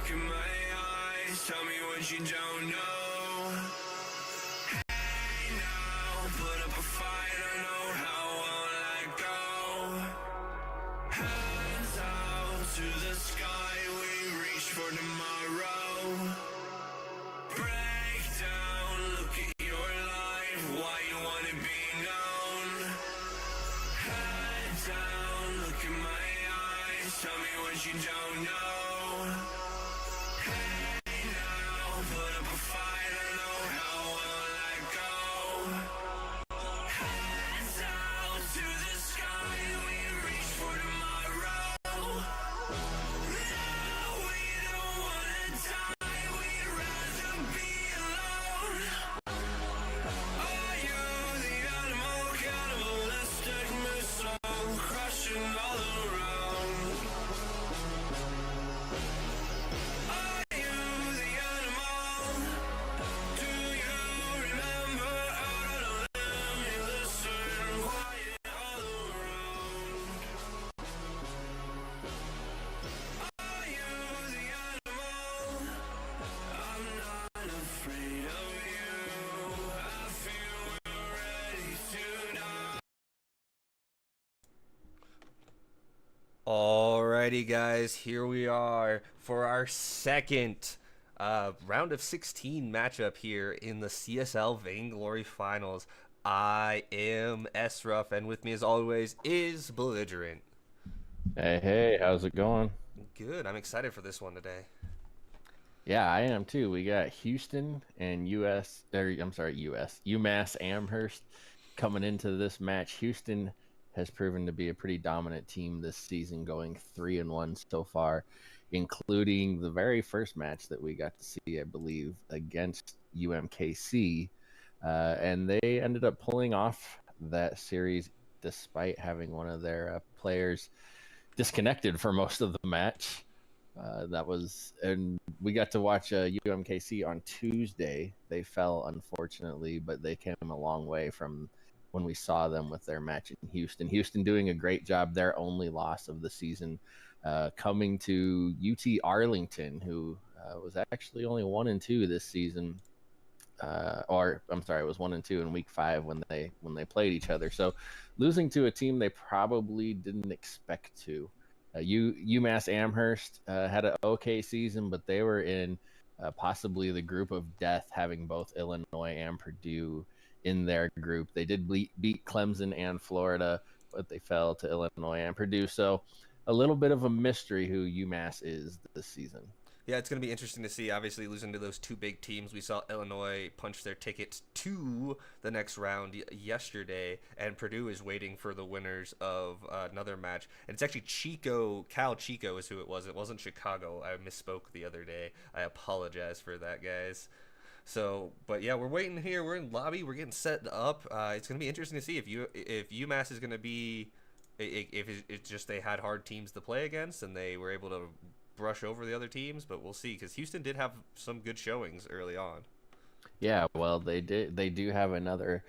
look in my eyes, tell me what you don't know. Hey now, put up a fight, I know how I won't let go. Hands out to the sky, we reach for tomorrow. Break down, look at your life, why you want it be known. Head down, look in my eyes, tell me what you don't know. Hey now, put up a fight, I know how I won't let go. Hands out to the sky, we reach for tomorrow. No, we don't wanna die, we'd rather be alone. Are you the animal, cannibalistic missile, crushing all around? Are you the animal? Do you remember out on a limb you listen quiet all around? Are you the animal? I'm not afraid of you. I feel we're ready to die. Alrighty, guys, here we are for our second round of 16 matchup here in the CSL Vainglory Finals. I am S-Ruff, and with me as always is Belligerent. Hey, how's it going? Good, I'm excited for this one today. Yeah, I am too. We got Houston and Umass Amherst coming into this match. Houston has proven to be a pretty dominant team this season, going 3-1 so far, including the very first match that we got to see, I believe, against UMKC. And they ended up pulling off that series despite having one of their players disconnected for most of the match. And we got to watch UMKC on Tuesday. They fell, unfortunately, but they came a long way from when we saw them with their match in Houston. Houston doing a great job. Their only loss of the season coming to UT Arlington, who was actually only 1-2 this season. Or I'm sorry, it was 1-2 in week 5 when they played each other. So losing to a team they probably didn't expect to. UMass Amherst had an okay season, but they were in possibly the group of death, having both Illinois and Purdue in their group. They did beat Clemson and Florida, but they fell to Illinois and Purdue. So a little bit of a mystery who UMass is this season. Yeah, it's going to be interesting to see. Obviously, losing to those two big teams. We saw Illinois punch their tickets to the next round yesterday, and Purdue is waiting for the winners of another match. And it's actually Cal Chico is who it was. It wasn't Chicago. I misspoke the other day. I apologize for that, guys. So, but yeah, we're waiting here. We're in lobby. We're getting set up. It's going to be interesting to see if UMass is going to be, if it's just they had hard teams to play against and they were able to brush over the other teams, but we'll see, because Houston did have some good showings early on. Yeah, well, they do have another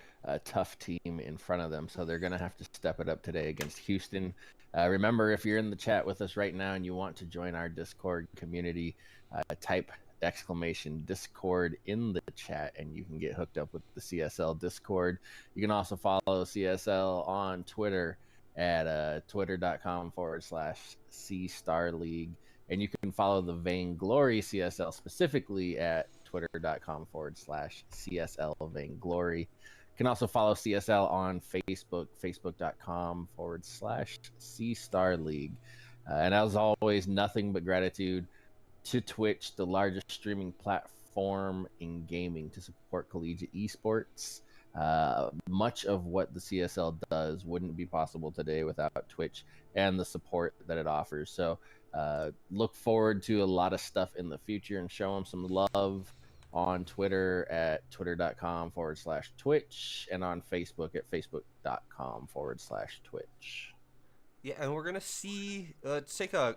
tough team in front of them, so they're going to have to step it up today against Houston. Remember, if you're in the chat with us right now and you want to join our Discord community, type !Discord in the chat and you can get hooked up with the CSL Discord. You can also follow CSL on Twitter at twitter.com/CStarLeague. And you can follow the Vainglory CSL specifically at twitter.com/CSL Vainglory. You can also follow CSL on Facebook, facebook.com/CStarLeague. And as always, nothing but gratitude to Twitch, the largest streaming platform in gaming to support collegiate esports. Much of what the CSL does wouldn't be possible today without Twitch and the support that it offers. So look forward to a lot of stuff in the future, and show them some love on Twitter at twitter.com/Twitch and on Facebook at facebook.com/Twitch. Yeah, and we're gonna see. I'm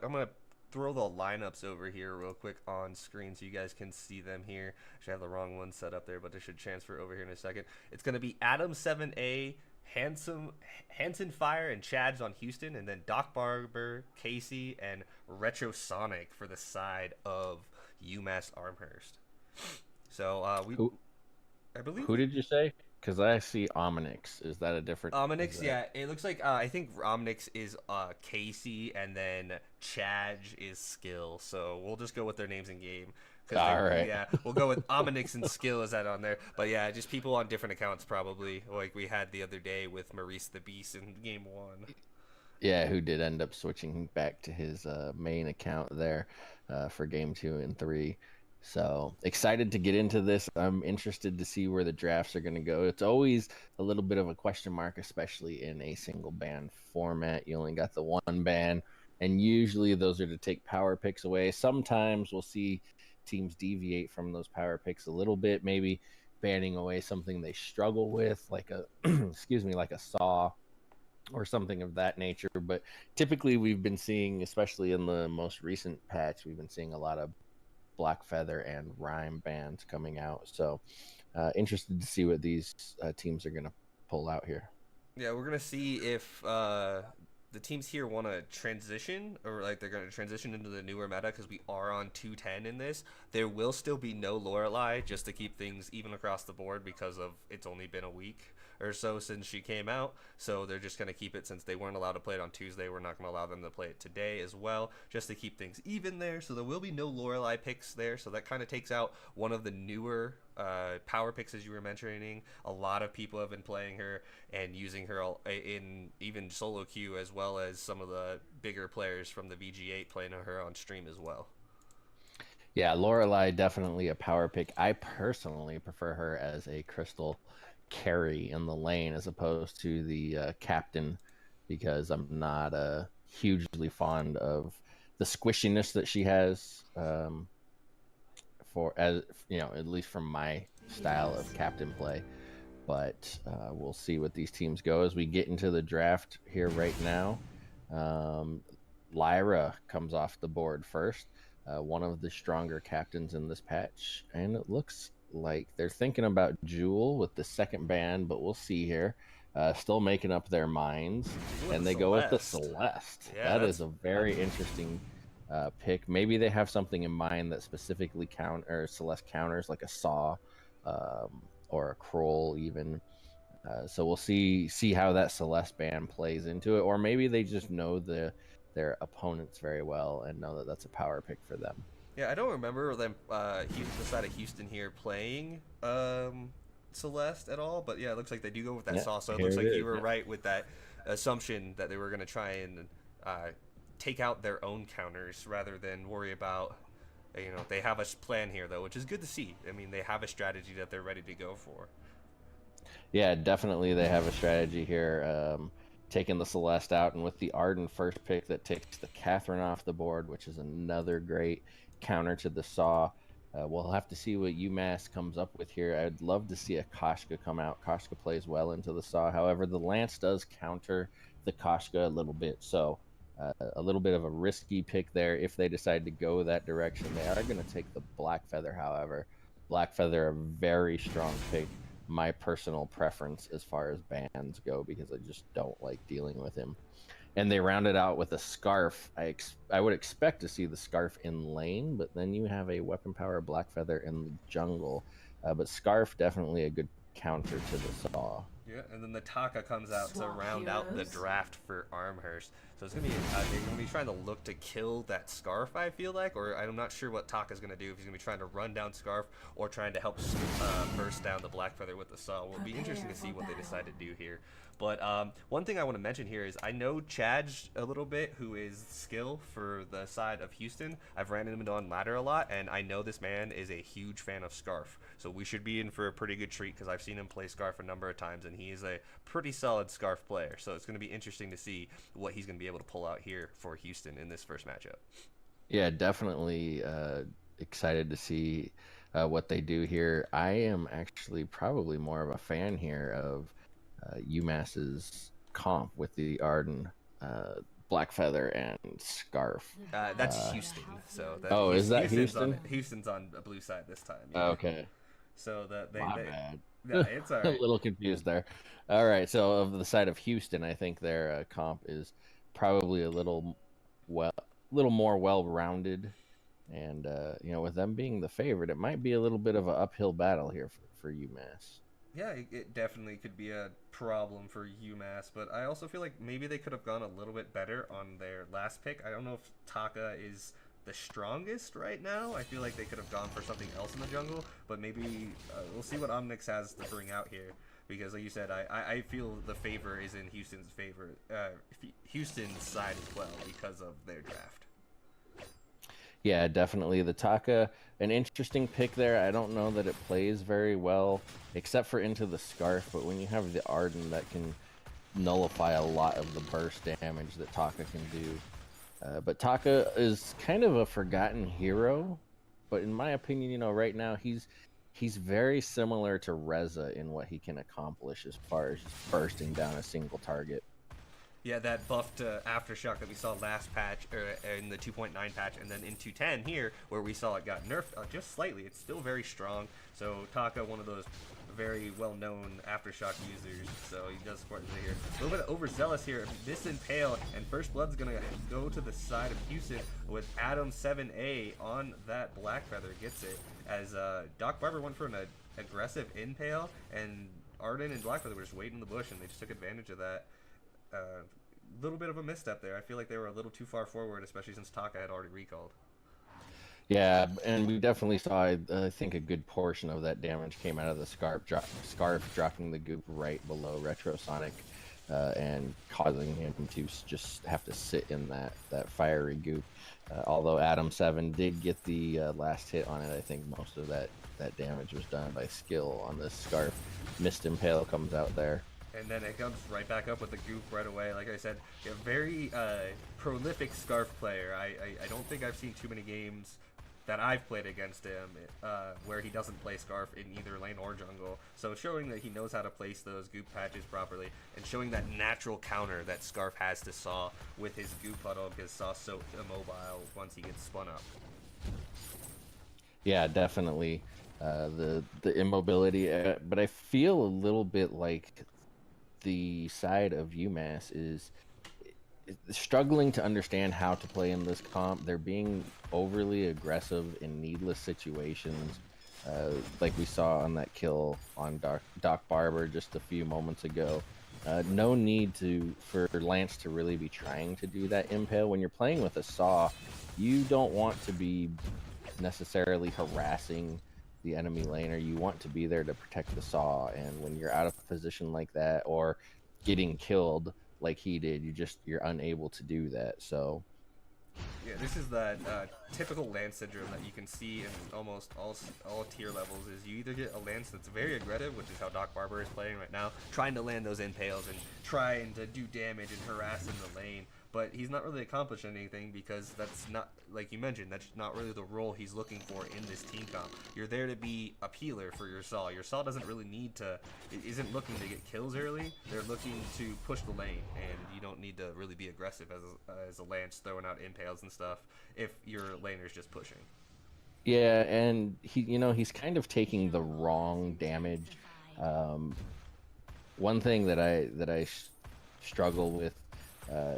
gonna throw the lineups over here real quick on screen so you guys can see them here. Actually, I have the wrong one set up there, but they should transfer over here in a second. It's gonna be Adam 7A, Handsome Hanson Fire and Chad's on Houston, and then Doc Barber, Casey, and Retrosonic for the side of UMass Amherst. So Who I believe who did you say? Because I see Ominix. Is that a different? Ominix, yeah, it looks like I think Ominix is Casey, and then Chad is Skill. So we'll just go with their names in game. All right. Yeah, we'll go with Ominix and Skill is that on there. But yeah, just people on different accounts probably, like we had the other day with Maurice the Beast in game 1. Yeah, who did end up switching back to his main account there for game 2 and 3. So excited to get into this. I'm interested to see where the drafts are going to go. It's always a little bit of a question mark, especially in a single ban format. You only got the one ban, and usually those are to take power picks away. Sometimes we'll see teams deviate from those power picks a little bit, maybe banning away something they struggle with, like a excuse me, like a saw or something of that nature. But typically we've been seeing, especially in the most recent patch, we've been seeing a lot of Black Feather and Rhyme bands coming out. So interested to see what these teams are going to pull out here. Yeah, we're gonna see if the teams here want to transition, or like they're going to transition into the newer meta, because we are on 210 in this. There will still be no Lorelei, just to keep things even across the board, because of it's only been a week or so since she came out. So they're just going to keep it, since they weren't allowed to play it on Tuesday. We're not going to allow them to play it today as well, just to keep things even there. So there will be no Lorelei picks there. So that kind of takes out one of the newer power picks, as you were mentioning. A lot of people have been playing her and using her in even solo queue, as well as some of the bigger players from the VG8 playing her on stream as well. Yeah, Lorelei definitely a power pick. I personally prefer her as a crystal carry in the lane as opposed to the captain, because I'm not hugely fond of the squishiness that she has, for, as you know, at least from my style of captain play. But we'll see what these teams go as we get into the draft here right now. Lyra comes off the board first, one of the stronger captains in this patch, and it looks like they're thinking about Jewel with the second ban, but we'll see here. Still making up their minds, and they go with the Celeste. Yeah, that is a very interesting pick. Maybe they have something in mind that specifically Celeste counters, like a saw or a Kroll even. So we'll see how that Celeste ban plays into it, or maybe they just know their opponents very well and know that that's a power pick for them. Yeah, I don't remember them the side of Houston here playing Celeste at all, but yeah, it looks like they do go with that saw. So it looks like you were right with that assumption that they were going to try and take out their own counters rather than worry about, they have a plan here though, which is good to see. I mean, they have a strategy that they're ready to go for. Yeah, definitely they have a strategy here. Taking the Celeste out, and with the Arden first pick, that takes the Catherine off the board, which is another great counter to the saw. We'll have to see what UMass comes up with here. I'd love to see a Koshka come out. Koshka plays well into the saw. However, the Lance does counter the Koshka a little bit, so a little bit of a risky pick there if they decide to go that direction. They are going to take the Black Feather, however. Black Feather, a very strong pick. My personal preference as far as bans go, because I just don't like dealing with him. And they rounded out with a Scarf. I would expect to see the Scarf in lane, but then you have a weapon power Black Feather in the jungle. But Scarf, definitely a good counter to the saw. Yeah, and then the Taka comes out to round out the draft for Amherst. So it's gonna be they're gonna be trying to look to kill that Scarf, I feel like, or I'm not sure what Taka's gonna do, if he's gonna be trying to run down Scarf or trying to help burst down the Black Feather with the saw. Will be interesting to see what they decide to do here. But one thing I want to mention here is I know Chad a little bit, who is skill for the side of Houston. I've ran him on ladder a lot, and I know this man is a huge fan of Scarf. So we should be in for a pretty good treat, because I've seen him play Scarf a number of times, and he is a pretty solid Scarf player. So it's going to be interesting to see what he's going to be able to pull out here for Houston in this first matchup. Yeah, definitely excited to see what they do here. I am actually probably more of a fan here of UMass's comp with the Arden, Black Feather, and Scarf. That's Houston. So is that Houston? Houston's on the blue side this time. Yeah. Okay. So My bad. Yeah, it's all A right. little confused there. All right, so of the side of Houston, I think their comp is probably a little more well-rounded, and with them being the favorite, it might be a little bit of an uphill battle here for UMass. Yeah, it definitely could be a problem for UMass, but I also feel like maybe they could have gone a little bit better on their last pick. I don't know if Taka is the strongest right now. I feel like they could have gone for something else in the jungle, but maybe we'll see what Omnix has to bring out here. Because, like you said, I feel the favor is in Houston's favor, Houston's side as well because of their draft. Yeah, definitely the Taka, an interesting pick there. I don't know that it plays very well, except for into the Scarf. But when you have the Arden, that can nullify a lot of the burst damage that Taka can do. But Taka is kind of a forgotten hero, but in my opinion, right now he's very similar to Reza in what he can accomplish as far as just bursting down a single target. Yeah, that buffed aftershock that we saw last patch, in the 2.9 patch, and then in 2.10 here, where we saw it got nerfed just slightly. It's still very strong. So Taka, one of those very well-known aftershock users, so he does support it here. A little bit overzealous here, miss Impale, and First Blood's gonna go to the side of Houston with Adam 7A on that Black Feather, gets it, as Doc Barber went for an aggressive Impale, and Arden and Black Feather were just waiting in the bush, and they just took advantage of that. Little bit of a misstep there. I feel like they were a little too far forward, especially since Taka had already recalled. Yeah, and we definitely saw, I think, a good portion of that damage came out of the Scarf dropping the goop right below Retrosonic, and causing him to just have to sit in that fiery goop. Although Adam 7 did get the last hit on it, I think most of that damage was done by skill on this Scarf. Mist Impale comes out there. And then it comes right back up with the goop right away. Like I said, a very prolific Scarf player. I don't think I've seen too many games that I've played against him where he doesn't play Scarf in either lane or jungle. So showing that he knows how to place those goop patches properly, and showing that natural counter that Scarf has to Saw with his goop puddle, because Saw's so immobile once he gets spun up. Yeah, definitely. The immobility, but I feel a little bit like the side of UMass is struggling to understand how to play in this comp. They're being overly aggressive in needless situations, like we saw on that kill on Doc Barber just a few moments ago. No need for Lance to really be trying to do that impale. When you're playing with a Saw, you don't want to be necessarily harassing the enemy laner. You want to be there to protect the Saw, and when you're out of position like that or getting killed like he did, you're unable to do that. So yeah, this is that typical Lance syndrome that you can see in almost all tier levels. Is you either get a Lance that's very aggressive, which is how Doc Barber is playing right now, trying to land those impales and trying to do damage and harass in the lane, but he's not really accomplishing anything because that's not, like you mentioned, that's not really the role he's looking for in this team comp. You're there to be a peeler for your Saw. Your Saw doesn't really need to, it isn't looking to get kills early. They're looking to push the lane, and you don't need to really be aggressive as a Lance throwing out impales and stuff if your laner's just pushing. yeah, and he's kind of taking the wrong damage. One thing that I struggle with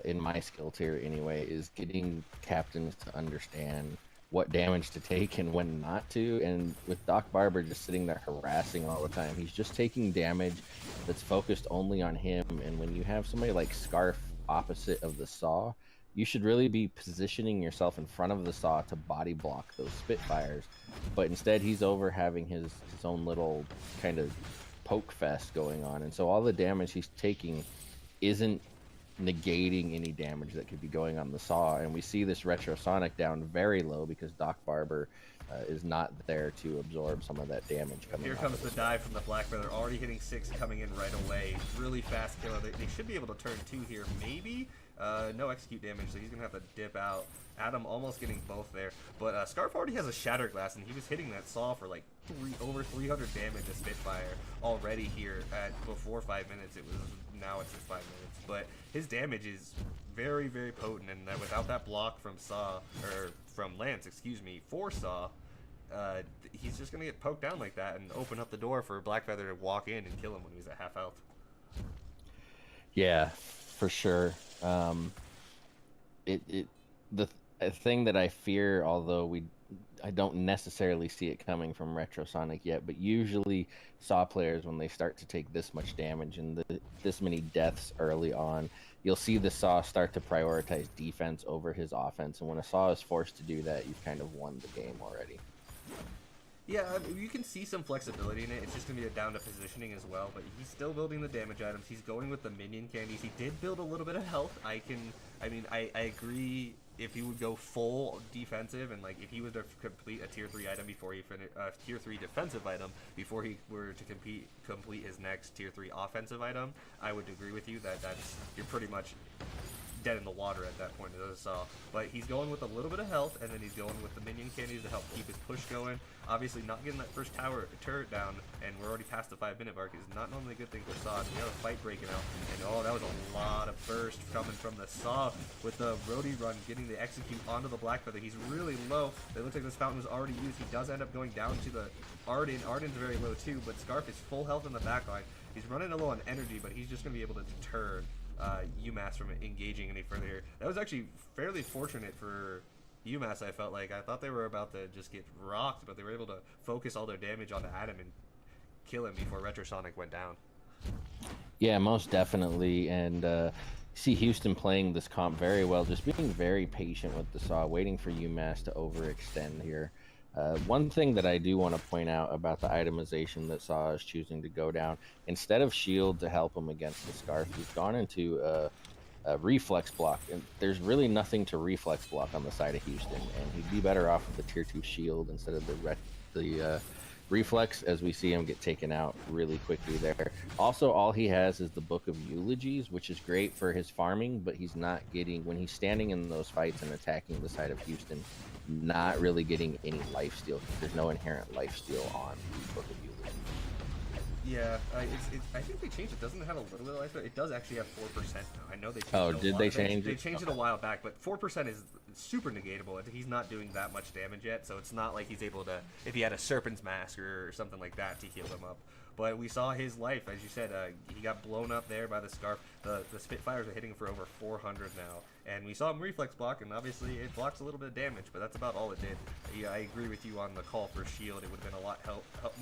in my skill tier anyway is getting captains to understand what damage to take and when not to. And with Doc Barber just sitting there harassing all the time, he's just taking damage that's focused only on him. And when you have somebody like Scarf opposite of the Saw, you should really be positioning yourself in front of the Saw to body block those Spitfires. But instead he's over having his own little kind of poke fest going on, and so all the damage he's taking isn't negating any damage that could be going on the Saw. And we see this Retrosonic down very low because Doc Barber is not there to absorb some of that damage coming. Here comes the dive from the Black Feather, already hitting 6, coming in right away. Really fast killer. They should be able to turn 2 here, maybe. No execute damage, so he's gonna have to dip out. Adam almost getting both there, but Scarf already has a Shatter Glass, and he was hitting that Saw for like over 300 damage to Spitfire already here at before 5 minutes. Now it's just 5 minutes, but his damage is very, very potent, and that without that block from Saw, or from Lance, excuse me, for Saw, he's just gonna get poked down like that and open up the door for Blackfeather to walk in and kill him when he was at half health. Yeah, for sure. The thing that I fear, although I don't necessarily see it coming from Retrosonic yet, but usually Saw players, when they start to take this much damage and this many deaths early on, you'll see the Saw start to prioritize defense over his offense, and when a Saw is forced to do that, you've kind of won the game already. Yeah, you can see some flexibility in it. It's just going to be down to positioning as well, but he's still building the damage items. He's going with the minion candies. He did build a little bit of health. I agree if he would go full defensive and, like, if he would complete a tier 3 item before he tier 3 defensive item before he were to complete his next tier 3 offensive item, I would agree with you that you're pretty much dead in the water at that point, as I saw. But he's going with a little bit of health, and then he's going with the minion candies to help keep his push going. Obviously, not getting that first turret down, and we're already past the 5-minute mark, is not normally a good thing for Saw. We have a fight breaking out, and oh, that was a lot of burst coming from the Saw with the Roadie run, getting the execute onto the Blackfeather. He's really low. It looks like this fountain was already used. He does end up going down to the Arden. Arden's very low too, but Scarf is full health in the backline. He's running a low on energy, but he's just going to be able to deter Umass from engaging any further here. That was actually fairly fortunate for Umass, I felt like. I thought they were about to just get rocked, but they were able to focus all their damage onto Adam and kill him before Retrosonic went down. Yeah, most definitely. And see Houston playing this comp very well, just being very patient with the Saw, waiting for UMass to overextend here. One thing that I do want to point out about the itemization that Saw is choosing to go down, instead of shield to help him against the Scarf, he's gone into a reflex block, and there's really nothing to reflex block on the side of Houston, and he'd be better off with the tier 2 shield instead of the reflex, as we see him get taken out really quickly there. Also, all he has is the Book of Eulogies, which is great for his farming, but he's not getting, when he's standing in those fights and attacking the side of Houston, not really getting any lifesteal. There's no inherent lifesteal on the Book of Eulogies. Yeah, I think they changed it. Doesn't it have a little bit of life? It does actually have 4% now. I know they changed it. Oh, did they change it? They changed it a while back, but 4% is super negatable. He's not doing that much damage yet, so it's not like he's able to, if he had a Serpent's Mask or something like that, to heal him up. But we saw his life, as you said, he got blown up there by the Scarf. The Spitfires are hitting for over 400 now. And we saw him reflex block, and obviously it blocks a little bit of damage, but that's about all it did. Yeah, I agree with you on the call for shield. It would have been a lot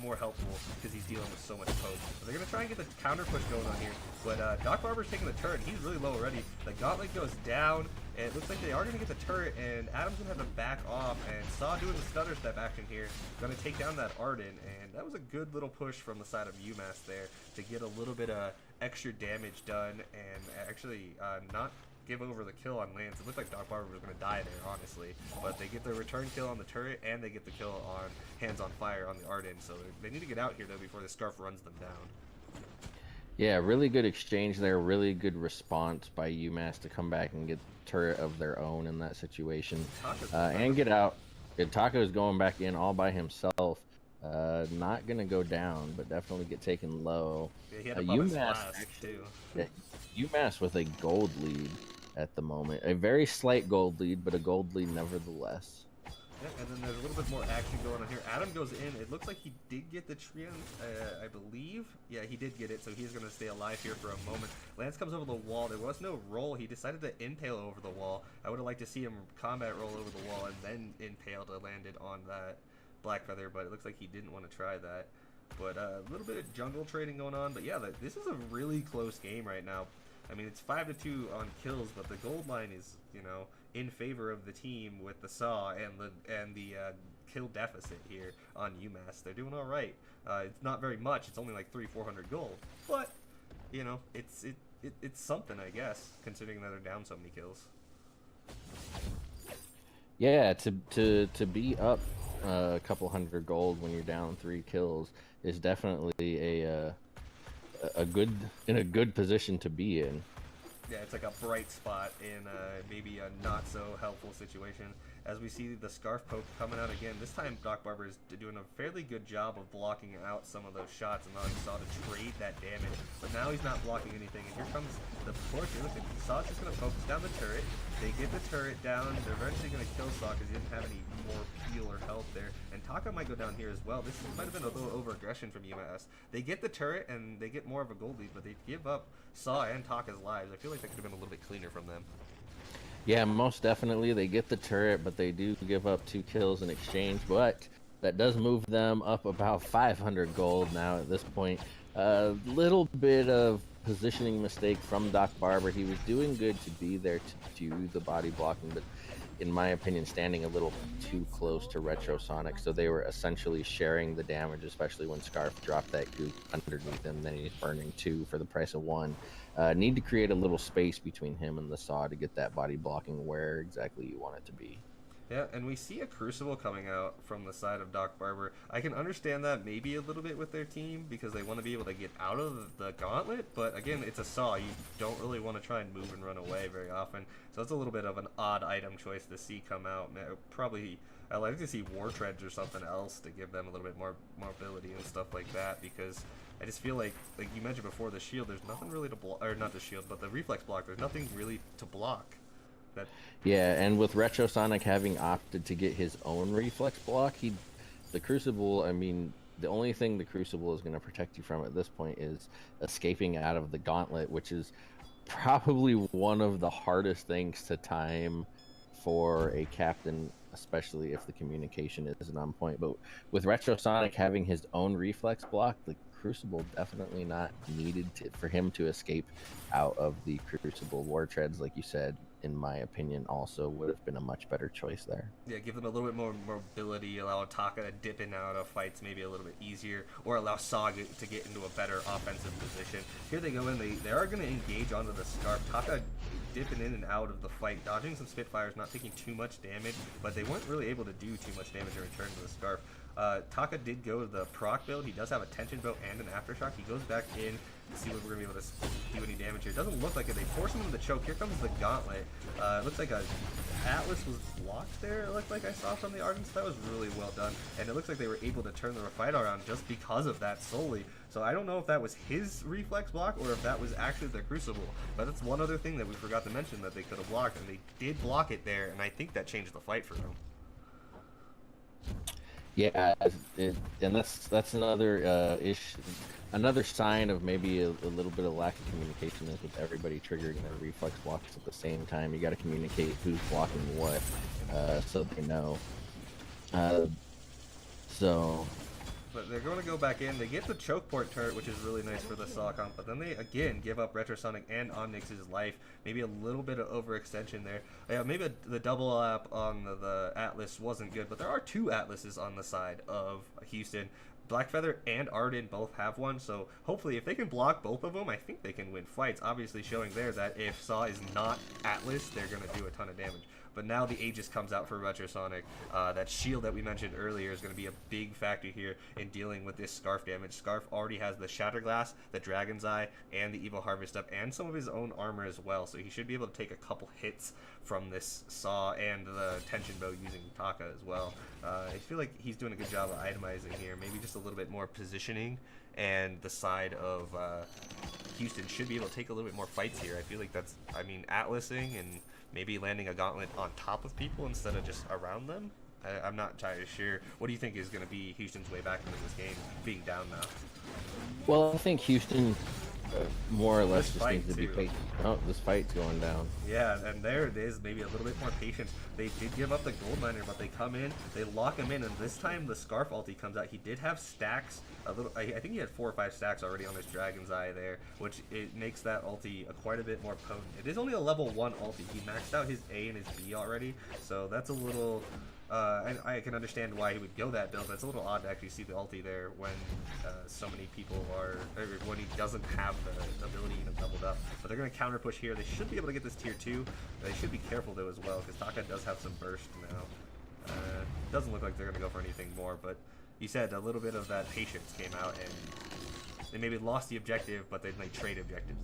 more helpful because he's dealing with so much poke. So they're going to try and get the counter push going on here. But Doc Barber's taking the turret. He's really low already. The gauntlet goes down, and it looks like they are going to get the turret, and Adam's going to have to back off. And Saw doing the stutter step action here, going to take down that Arden. And that was a good little push from the side of UMass there to get a little bit of extra damage done and actually not give over the kill on Lance. It looked like Doc Barber was going to die there, honestly. But they get the return kill on the turret, and they get the kill on Hands on Fire on the Arden. So they need to get out here, though, before the Scarf runs them down. Yeah, really good exchange there. Really good response by UMass to come back and get turret of their own in that situation. And get out. Taco is going back in all by himself. Not going to go down, but definitely get taken low. Yeah, he had UMass too. Yeah, UMass with a gold lead at the moment. A very slight gold lead, but a gold lead nevertheless. Yeah, and then there's a little bit more action going on here. Adam goes in. It looks like he did get the Triumph, I believe. Yeah, he did get it, so he's going to stay alive here for a moment. Lance comes over the wall. There was no roll. He decided to impale over the wall. I would have liked to see him combat roll over the wall and then impale to land it on that Blackfeather, but it looks like he didn't want to try that. But a little bit of jungle trading going on. But yeah, this is a really close game right now. I mean, it's 5-2 on kills, but the gold line is, you know, in favor of the team with the Saw and the kill deficit here on UMass. They're doing all right. It's not very much. It's only like 300-400 gold, but you know, it's something, I guess, considering that they're down so many kills. Yeah, to be up a couple hundred gold when you're down 3 kills is definitely a good position to be in. Yeah, it's like a bright spot in maybe a not so helpful situation. As we see the scarf poke coming out again, this time Doc Barber is doing a fairly good job of blocking out some of those shots and allowing Saw to trade that damage. But now he's not blocking anything, and here comes the torch. Look, Saw's just going to focus down the turret. They get the turret down. They're eventually going to kill Saw because he didn't have any more heal or health there. And Taka might go down here as well. This might have been a little over-aggression from Umass. They get the turret and they get more of a gold lead, but they give up Saw and Taka's lives. I feel like that could have been a little bit cleaner from them. Yeah, most definitely. They get the turret, but they do give up 2 kills in exchange. But that does move them up about 500 gold now at this point. A little bit of positioning mistake from Doc Barber. He was doing good to be there to do the body blocking, but in my opinion, standing a little too close to Ro16. So they were essentially sharing the damage, especially when Scarf dropped that goop underneath him. Then he's burning 2 for the price of 1. Need to create a little space between him and the Saw to get that body blocking where exactly you want it to be. Yeah, and we see a Crucible coming out from the side of Doc Barber. I can understand that maybe a little bit with their team because they want to be able to get out of the gauntlet, but again, it's a Saw. You don't really want to try and move and run away very often, so it's a little bit of an odd item choice to see come out. Probably, I'd like to see War Treads or something else to give them a little bit more mobility and stuff like that, because I just feel like you mentioned before, the shield, there's nothing really to block, or not the shield, but the reflex block, there's nothing really to block. Yeah, and with Retrosonic having opted to get his own reflex block, the Crucible, I mean, the only thing the Crucible is going to protect you from at this point is escaping out of the gauntlet, which is probably one of the hardest things to time for a captain, especially if the communication isn't on point. But with Retrosonic having his own reflex block, the Crucible definitely not needed for him to escape out of the Crucible. War Treads, like you said, in my opinion, also would have been a much better choice there. Yeah, give them a little bit more mobility, allow Taka to dip in and out of fights maybe a little bit easier, or allow Saw to get into a better offensive position. Here they go in, they are going to engage onto the Scarf. Taka dipping in and out of the fight, dodging some Spitfires, not taking too much damage, but they weren't really able to do too much damage in return to the Scarf. Taka did go to the proc build. He does have a tension bow and an aftershock. He goes back in to see what we're going to be able to do any damage here. It doesn't look like it. They force him into the choke. Here comes the gauntlet. It looks like a Atlas was blocked there, it looked like I saw from the Ardents. That was really well done. And it looks like they were able to turn the fight around just because of that solely. So I don't know if that was his reflex block or if that was actually the Crucible. But that's one other thing that we forgot to mention that they could have blocked. And they did block it there, and I think that changed the fight for them. Yeah, and that's another issue, another sign of maybe a little bit of lack of communication is with everybody triggering their reflex blocks at the same time. You got to communicate who's blocking what, so they know. But they're going to go back in. They get the choke port turret, which is really nice for the Saw comp, but then they again give up Retrosonic and Omnix's life. Maybe a little bit of overextension there. Yeah, maybe the double up on the Atlas wasn't good, but there are 2 Atlases on the side of Houston. Blackfeather and Arden both have one, so hopefully if they can block both of them, I think they can win fights. Obviously showing there that if Saw is not Atlas, they're going to do a ton of damage. But now the Aegis comes out for Retrosonic. That shield that we mentioned earlier is going to be a big factor here in dealing with this Scarf damage. Scarf already has the Shatterglass, the Dragon's Eye, and the Evil Harvest up, and some of his own armor as well. So he should be able to take a couple hits from this Saw and the Tension Bow using Taka as well. I feel like he's doing a good job of itemizing here. Maybe just a little bit more positioning, and the side of Houston should be able to take a little bit more fights here. I feel like that's, I mean, Atlasing and maybe landing a gauntlet on top of people instead of just around them. I'm not entirely sure. What do you think is going to be Houston's way back into this game, being down now? Well, I think Houston more or less This just needs to be too. patient. Oh, this fight's going down. Yeah, and there it is, maybe a little bit more patience. They did give up the gold miner, but they come in, they lock him in, and this time the Scarf ulti comes out. He did have stacks, a little. I think he had 4 or 5 stacks already on his Dragon's Eye there, which it makes that ulti quite a bit more potent. It is only a level 1 ulti. He maxed out his A and his B already, so that's a little. I can understand why he would go that build, but it's a little odd to actually see the ulti there when so many people are, or when he doesn't have the ability even doubled up. But they're going to counter push here. They should be able to get this tier 2. They should be careful though as well, because Taka does have some burst now. Doesn't look like they're going to go for anything more, but you said a little bit of that patience came out, and they maybe lost the objective, but then they trade objectives.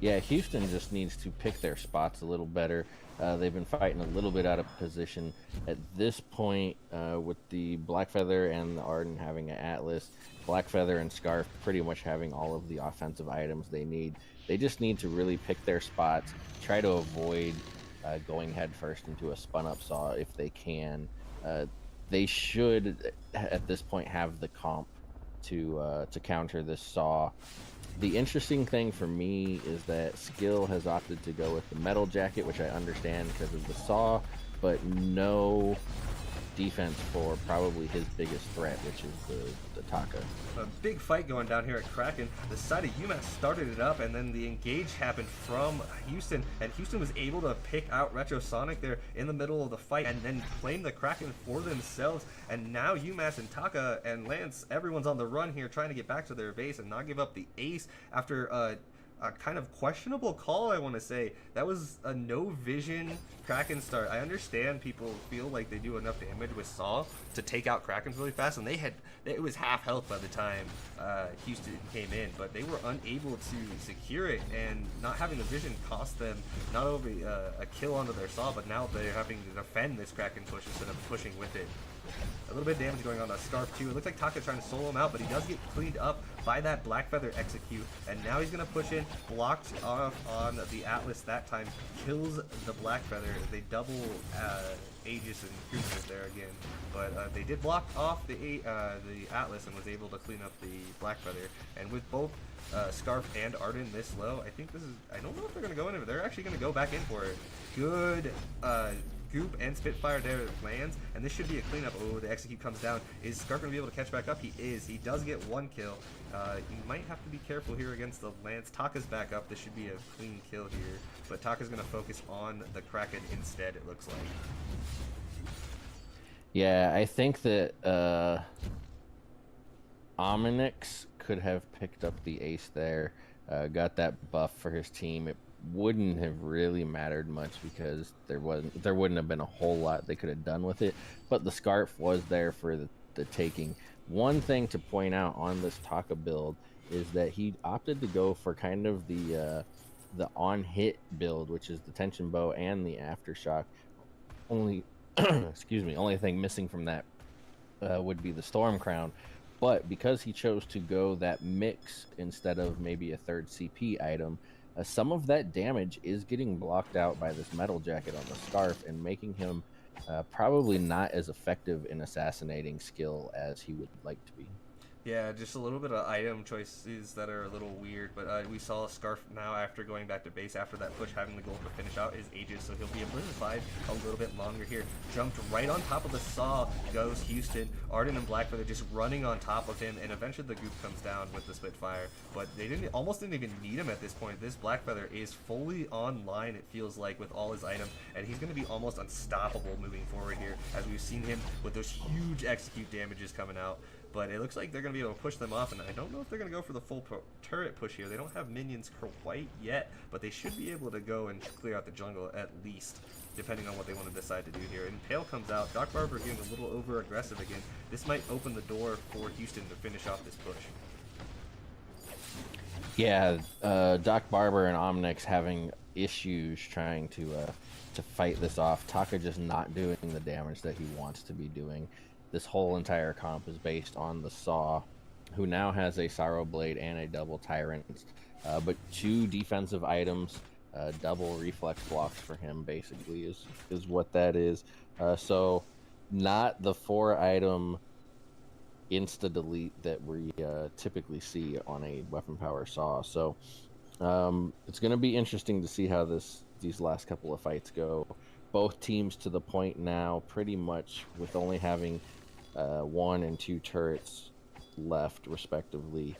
Yeah, Houston just needs to pick their spots a little better. They've been fighting a little bit out of position at this point, with the Blackfeather and the Arden having an Atlas, Blackfeather and Scarf pretty much having all of the offensive items they need. They just need to really pick their spots, try to avoid going headfirst into a spun up saw if they can. They should at this point have the comp to counter this saw. The interesting thing for me is that Skill has opted to go with the metal jacket, which I understand because of the saw, but no defense for probably his biggest threat, which is the Taka. A big fight going down here at Kraken. The side of UMass started it up, and then the engage happened from Houston, and Houston was able to pick out Ro16 there in the middle of the fight and then claim the Kraken for themselves. And now UMass and Taka and Lance, everyone's on the run here trying to get back to their base and not give up the ace after a kind of questionable call, I want to say. That was a no vision Kraken start. I understand people feel like they do enough damage with Saw to take out Krakens really fast, and it was half health by the time Houston came in, but they were unable to secure it, and not having the vision cost them not only a kill onto their Saw, but now they're having to defend this Kraken push instead of pushing with it. A little bit of damage going on the Scarf too. It looks like Taka trying to solo him out, but he does get cleaned up by that Blackfeather execute, and now he's going to push in, blocked off on the Atlas that time, kills the Blackfeather. They double Aegis and Cruiser there again, but they did block off the Atlas and was able to clean up the Blackfeather. And with both Scarf and Arden this low, I think this is, I don't know if they're going to go in, but they're actually going to go back in for it. Good Goop and Spitfire there lands, and this should be a cleanup. Oh, the execute comes down. Is Scarf going to be able to catch back up? He is. He does get one kill. You might have to be careful here against the Lance. Taka's back up. This should be a clean kill here, but Taka's going to focus on the Kraken instead, it looks like. Yeah, I think that Ominix could have picked up the ace there, got that buff for his team. It wouldn't have really mattered much because there wouldn't have been a whole lot they could have done with it, but the Scarf was there for the taking. One thing to point out on this Taka build is that he opted to go for kind of the on hit build, which is the tension bow and the aftershock. Only excuse me, only thing missing from that would be the Storm Crown. But because he chose to go that mix instead of maybe a third CP item, some of that damage is getting blocked out by this metal jacket on the Scarf and making him probably not as effective in assassinating Skill as he would like to be. Yeah, just a little bit of item choices that are a little weird, but we saw Scarf now after going back to base after that push, having the goal to finish out his Aegis, so he'll be able to survive a little bit longer here. Jumped right on top of the Saw goes Houston. Arden and Blackfeather just running on top of him, and eventually the Goop comes down with the Spitfire, but they almost didn't even need him at this point. This Blackfeather is fully online, it feels like, with all his items, and he's going to be almost unstoppable moving forward here, as we've seen him with those huge execute damages coming out. But it looks like they're going to be able to push them off, and I don't know if they're going to go for the full turret push here. They don't have minions quite yet, but they should be able to go and clear out the jungle at least, depending on what they want to decide to do here. And Pale comes out. Doc Barber getting a little over-aggressive again. This might open the door for Houston to finish off this push. Yeah, Doc Barber and Omnix having issues trying to fight this off. Taka just not doing the damage that he wants to be doing. This whole entire comp is based on the Saw, who now has a Sorrow Blade and a double Tyrant, but 2 defensive items, double reflex blocks for him basically is what that is. So not the 4-item insta-delete that we typically see on a weapon power Saw. So it's going to be interesting to see how these last couple of fights go. Both teams to the point now pretty much with only having 1 and 2 turrets left respectively,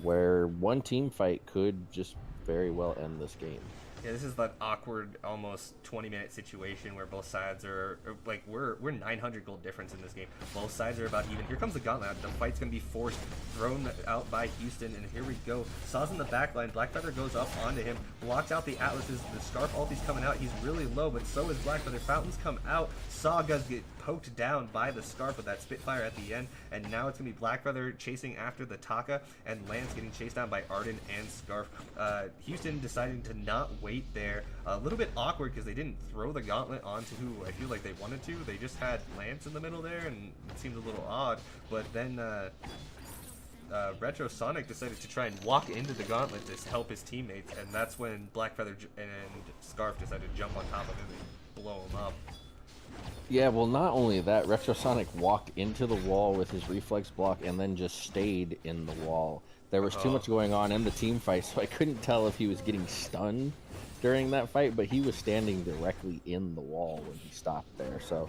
where one team fight could just very well end this game. Yeah, this is that awkward, almost 20-minute situation where both sides are like, we're 900 gold difference in this game. Both sides are about even. Here comes the gauntlet. The fight's gonna be forced, thrown out by Houston, and here we go. Saw's in the back line. Blackfeather goes up onto him, blocks out the Atlases. The Scarf ulti's coming out. He's really low, but so is Blackfeather. Fountains come out. Saw does get poked down by the Scarf with that Spitfire at the end, and now it's going to be Blackfeather chasing after the Taka, and Lance getting chased down by Arden and Scarf. Houston deciding to not wait there. A little bit awkward because they didn't throw the gauntlet onto who I feel like they wanted to. They just had Lance in the middle there, and it seemed a little odd, but then Ro16 decided to try and walk into the gauntlet to help his teammates, and that's when Blackfeather and Scarf decided to jump on top of him and blow him up. Yeah, well, not only that, Ro16 walked into the wall with his reflex block and then just stayed in the wall. There was too much going on in the team fight, so I couldn't tell if he was getting stunned during that fight, but he was standing directly in the wall when he stopped there. So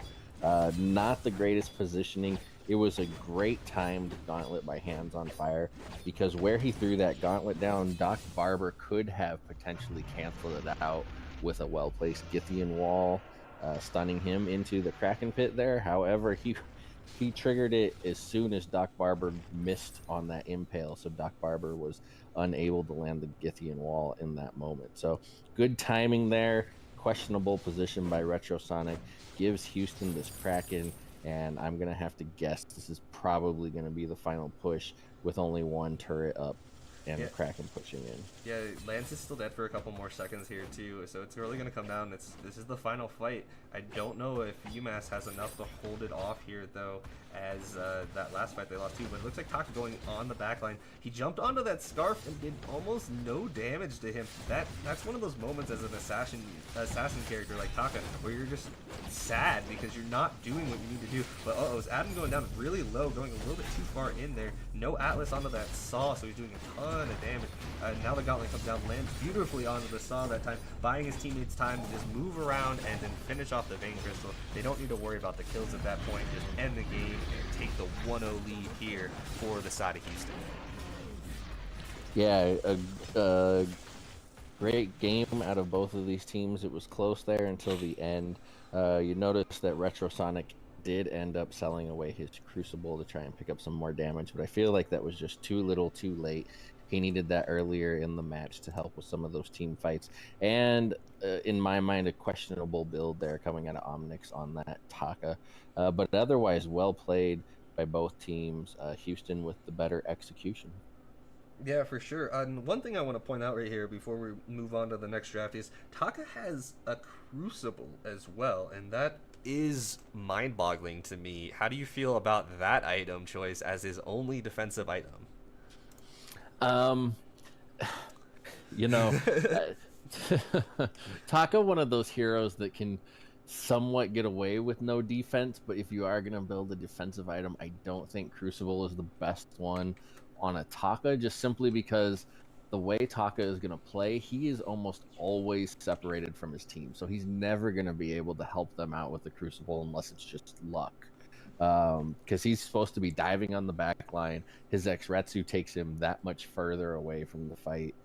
not the greatest positioning. It was a great timed gauntlet by Hands on Fire, because where he threw that gauntlet down, Doc Barber could have potentially canceled it out with a well-placed Githian wall, stunning him into the Kraken pit there. However, he triggered it as soon as Doc Barber missed on that impale, so Doc Barber was unable to land the Githian wall in that moment. So good timing there. Questionable position by Ro16 gives Houston this Kraken, and I'm going to have to guess this is probably going to be the final push with only one turret up and the Kraken pushing in. Yeah, Lance is still dead for a couple more seconds here too, so it's really going to come down. This is the final fight. I don't know if Umass has enough to hold it off here, though, as that last fight they lost too, but it looks like Taka going on the backline. He jumped onto that Scarf and did almost no damage to him. That's one of those moments as an assassin character like Taka where you're just sad because you're not doing what you need to do. But is Adam going down really low, going a little bit too far in there. No Atlas onto that Saw, so he's doing a ton of damage. Now the Gauntlet comes down, lands beautifully onto the Saw that time, buying his teammates time to just move around and then finish off the Vein Crystal. They don't need to worry about the kills at that point, just end the game and take the 1-0 lead here for the side of Houston. Yeah, a great game out of both of these teams. It was close there until the end. You notice that Ro16 did end up selling away his Crucible to try and pick up some more damage, but I feel like that was just too little too late. He needed that earlier in the match to help with some of those team fights. And in my mind, a questionable build there coming out of Omnix on that Taka. But otherwise, well played by both teams. Houston with the better execution. Yeah, for sure. And one thing I want to point out right here before we move on to the next draft is Taka has a Crucible as well, and that is mind-boggling to me. How do you feel about that item choice as his only defensive item? You know, Taka, one of those heroes that can somewhat get away with no defense, but if you are going to build a defensive item, I don't think Crucible is the best one on a Taka, just simply because the way Taka is going to play, he is almost always separated from his team, so he's never going to be able to help them out with the Crucible unless it's just luck. Because he's supposed to be diving on the back line. His ex-Retsu takes him that much further away from the fight.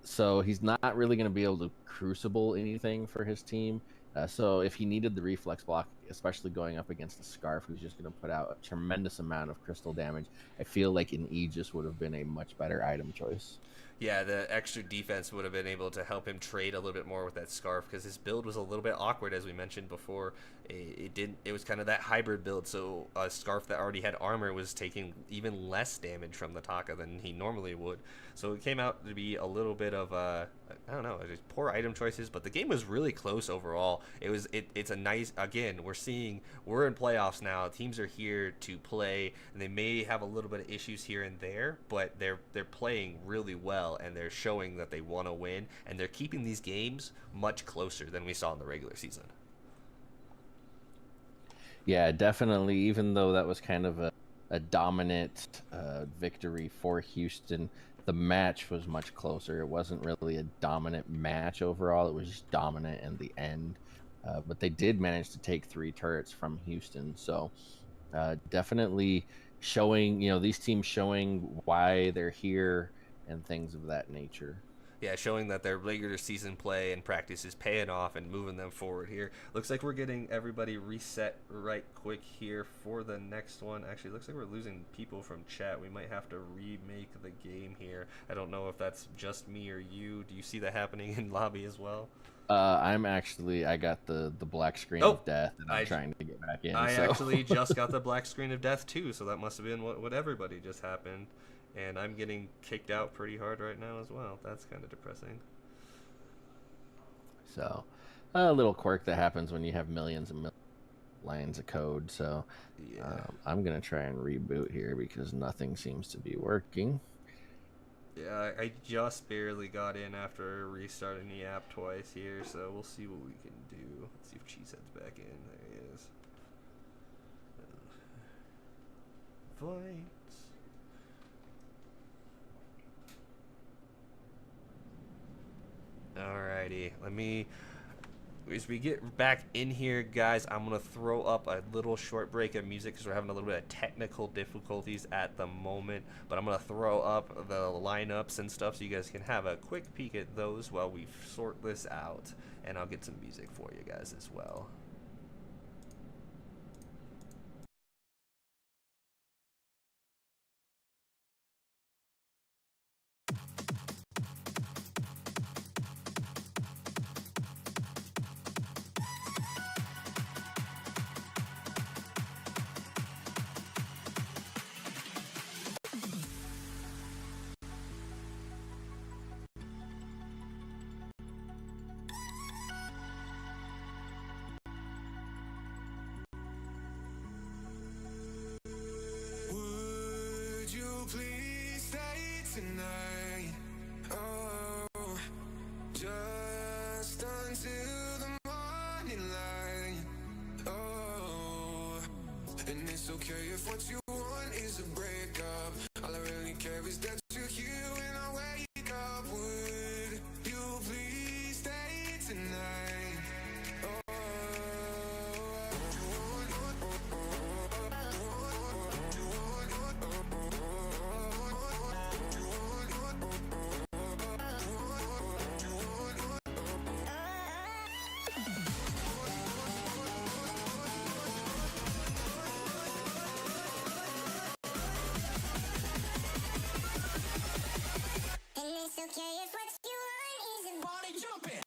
So he's not really going to be able to Crucible anything for his team. So if he needed the reflex block, especially going up against the Scarf, who's just going to put out a tremendous amount of crystal damage, I feel like an Aegis would have been a much better item choice. Yeah, the extra defense would have been able to help him trade a little bit more with that Scarf, because his build was a little bit awkward, as we mentioned before. It was kind of that hybrid build, so a Scarf that already had armor was taking even less damage from the Taka than he normally would. So it came out to be a little bit of I don't know, just poor item choices, but the game was really close overall. It's a nice, again, we're in playoffs now. Teams are here to play, and they may have a little bit of issues here and there, but they're playing really well, and they're showing that they want to win, and they're keeping these games much closer than we saw in the regular season. Yeah, definitely. Even though that was kind of a dominant victory for Houston, the match was much closer. It wasn't really a dominant match overall. It was just dominant in the end. But they did manage to take 3 turrets from Houston. So definitely showing, these teams showing why they're here and things of that nature. Yeah, showing that their regular season play and practice is paying off and moving them forward here. Looks like we're getting everybody reset right quick here for the next one. Actually, looks like we're losing people from chat. We might have to remake the game here. I don't know if that's just me or you. Do you see that happening in lobby as well? I got the black screen of death, and I'm trying to get back in. I actually just got the black screen of death too, so that must have been what everybody just happened. And I'm getting kicked out pretty hard right now as well. That's kind of depressing. So, a little quirk that happens when you have millions and lines of code. So, yeah. I'm going to try and reboot here because nothing seems to be working. Yeah, I just barely got in after restarting the app twice here, so we'll see what we can do. Let's see if Cheesehead's back in. There he is. Voice. Alrighty, as we get back in here, guys, I'm going to throw up a little short break of music because we're having a little bit of technical difficulties at the moment. But I'm going to throw up the lineups and stuff so you guys can have a quick peek at those while we sort this out. And I'll get some music for you guys as well. Would you please stay tonight? Oh, just until the morning light. Oh, and it's okay if what you want is a breakup. All I really care is that you're here when I wake up. Would you please stay tonight? It's okay if what you want isn't body jumping.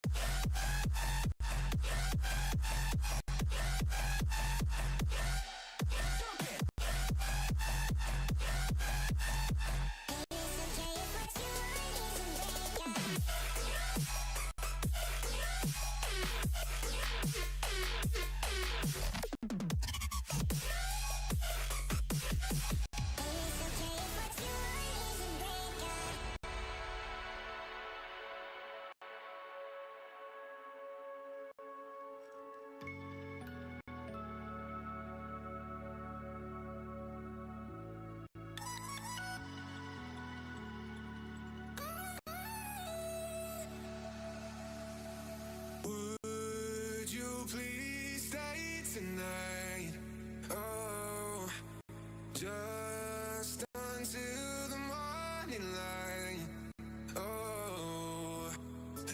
Would you please stay tonight? Oh, just until the morning light. Oh,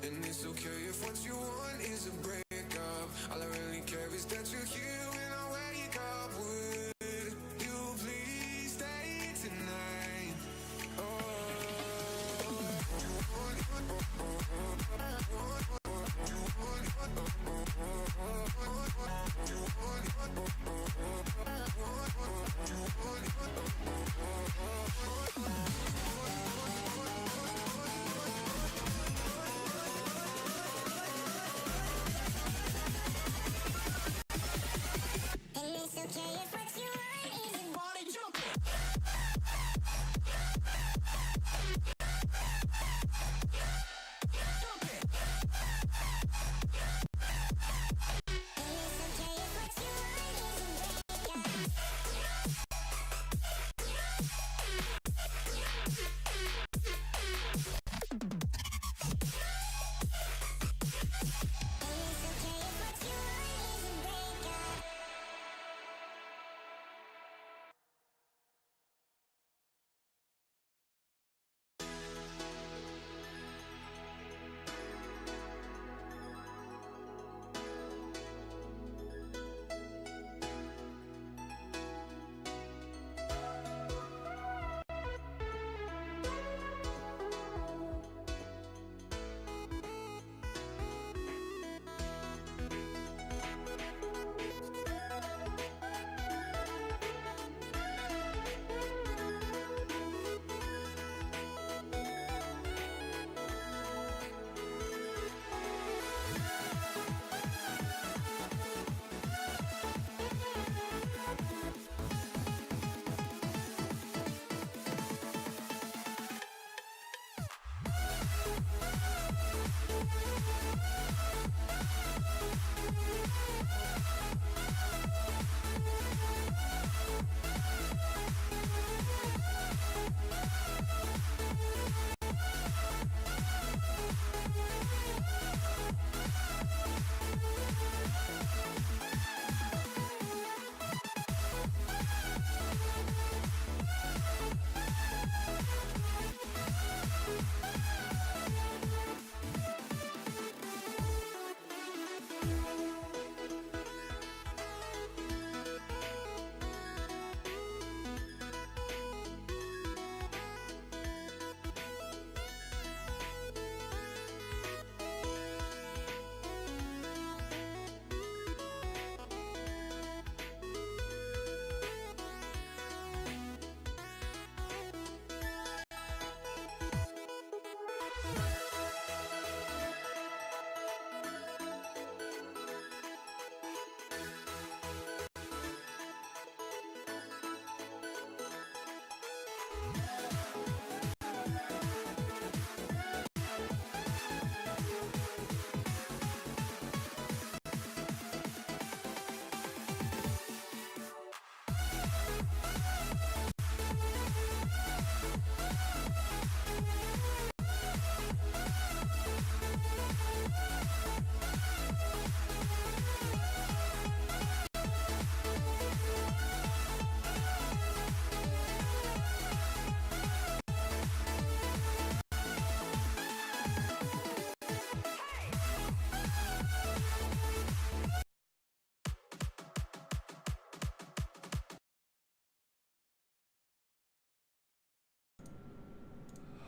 and it's okay if what you want is a breakup. All I really care is that you're here when I wake up. Would you please stay tonight? Oh,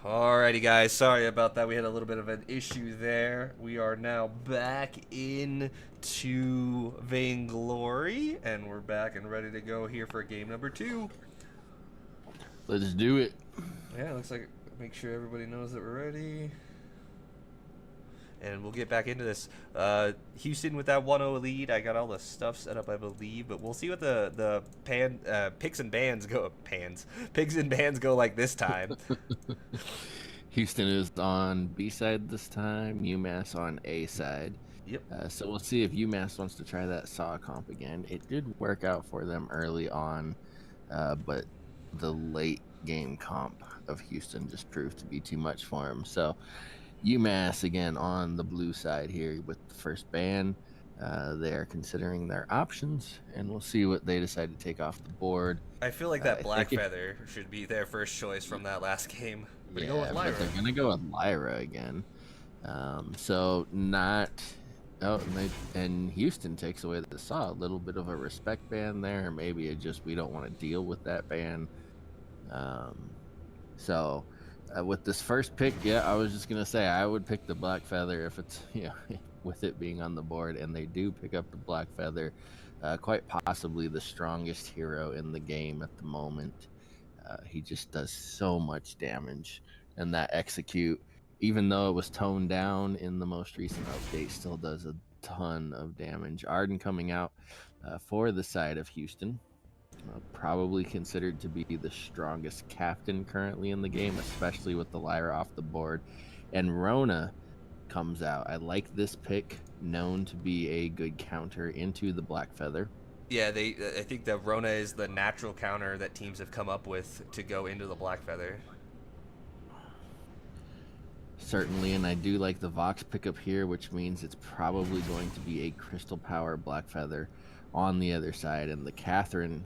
Alrighty, guys. Sorry about that. We had a little bit of an issue there. We are now back into Vainglory, and we're back and ready to go here for game number 2. Let's do it. Yeah, looks like make sure everybody knows that we're ready. And we'll get back into this. Houston with that 1-0 lead. I got all the stuff set up, I believe, but we'll see what the picks and bands go like this time. Houston is on B side this time, UMass on A side. Yep. So we'll see if UMass wants to try that saw comp again. It did work out for them early on, but the late game comp of Houston just proved to be too much for him. So UMass again on the blue side here with the first ban. They are considering their options, and we'll see what they decide to take off the board. I feel like that Black Feather should be their first choice from that last game. But Yeah, go with Lyra. but they're gonna go with Lyra again. So not. Oh, and Houston takes away the saw. A little bit of a respect ban there. Maybe it just we don't want to deal with that ban. So with this first pick, yeah, I was just gonna say I would pick the Black Feather if it's with it being on the board, and they do pick up the Black Feather, quite possibly the strongest hero in the game at the moment. He just does so much damage, and that execute, even though it was toned down in the most recent update, still does a ton of damage. Arden coming out for the side of Houston. Probably considered to be the strongest captain currently in the game, especially with the Lyra off the board. And Rona comes out. I like this pick, known to be a good counter into the Black Feather. Yeah, I think that Rona is the natural counter that teams have come up with to go into the Black Feather. Certainly, and I do like the Vox pickup here, which means it's probably going to be a Crystal Power Black Feather on the other side, and the Catherine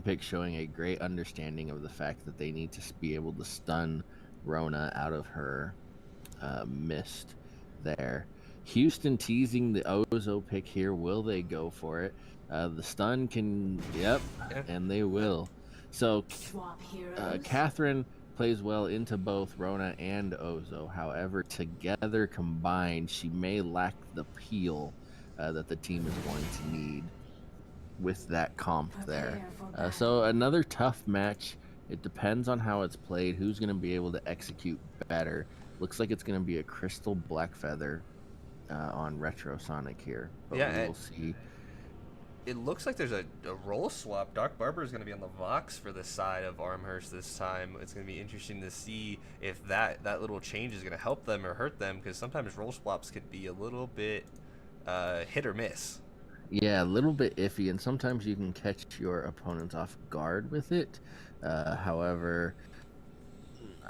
pick showing a great understanding of the fact that they need to be able to stun Rona out of her mist there. Houston teasing the Ozo pick here. Will they go for it? The stun can, yep, and they will. So Catherine plays well into both Rona and Ozo. However, together combined, she may lack the peel that the team is going to need with that comp there. So another tough match. It depends on how it's played, who's going to be able to execute better. Looks like it's going to be a Crystal Black Feather on Retro Sonic here. But we'll see. It looks like there's a role swap. Dark Barber is going to be on the Vox for the side of Amherst this time. It's going to be interesting to see if that little change is going to help them or hurt them, because sometimes role swaps could be a little bit hit or miss. Yeah, a little bit iffy, and sometimes you can catch your opponents off guard with it. However,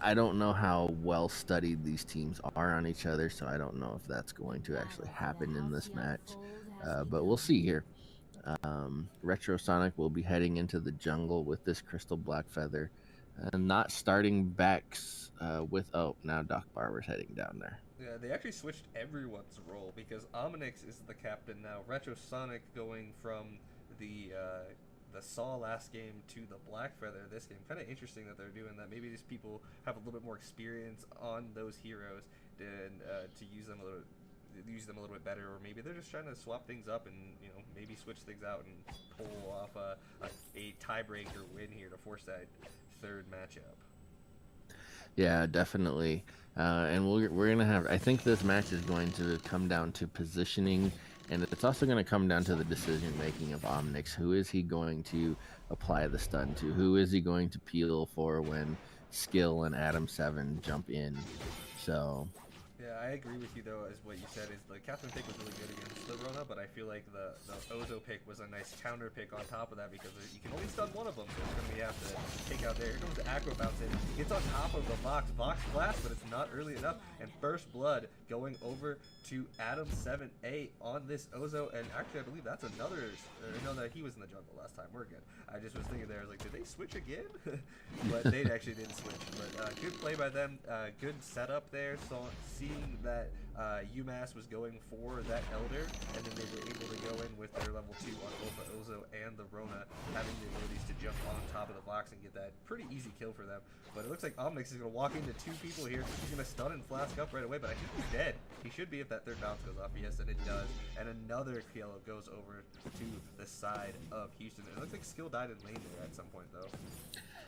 I don't know how well studied these teams are on each other, so I don't know if that's going to actually happen in this match. But we'll see here. Retro Sonic will be heading into the jungle with this Crystal Black Feather, and not starting backs with. Oh, now Doc Barber's heading down there. Yeah, they actually switched everyone's role, because Omnix is the captain now. Retro Sonic going from the Saw last game to the Black Feather this game. Kind of interesting that they're doing that. Maybe these people have a little bit more experience on those heroes and to use them a little bit better, or maybe they're just trying to swap things up and maybe switch things out and pull off a tiebreaker win here to force that third matchup. Yeah, definitely. And we're gonna have. I think this match is going to come down to positioning, and it's also going to come down to the decision making of Omnix. Who is he going to apply the stun to? Who is he going to peel for when Skill and Adam 7 jump in? So. Yeah, I agree with you, though, as what you said is the Catherine pick was really good against the Rona, but I feel like the Ozo pick was a nice counter pick on top of that, because you can only stun one of them, so it's going to be have to take out there. Here comes the Acro Bounce in. Gets on top of the Vox Blast, but it's not early enough, and First Blood going over to Adam 7A on this Ozo, and actually I believe that's another, no, he was in the jungle last time. We're good. I just was thinking there, I was like, did they switch again? But they actually didn't switch. But good play by them, good setup there. So seeing that Umass was going for that Elder, and then they were able to go in with their level 2 on both the Ozo and the Rona, having the abilities to jump on top of the box and get that pretty easy kill for them. But it looks like Omnix is going to walk into 2 people here. He's going to stun and flask up right away, but I think he's dead. He should be if that third bounce goes off. Yes, and it does. And another kill goes over to the side of Houston. It looks like Skill died in lane there at some point, though.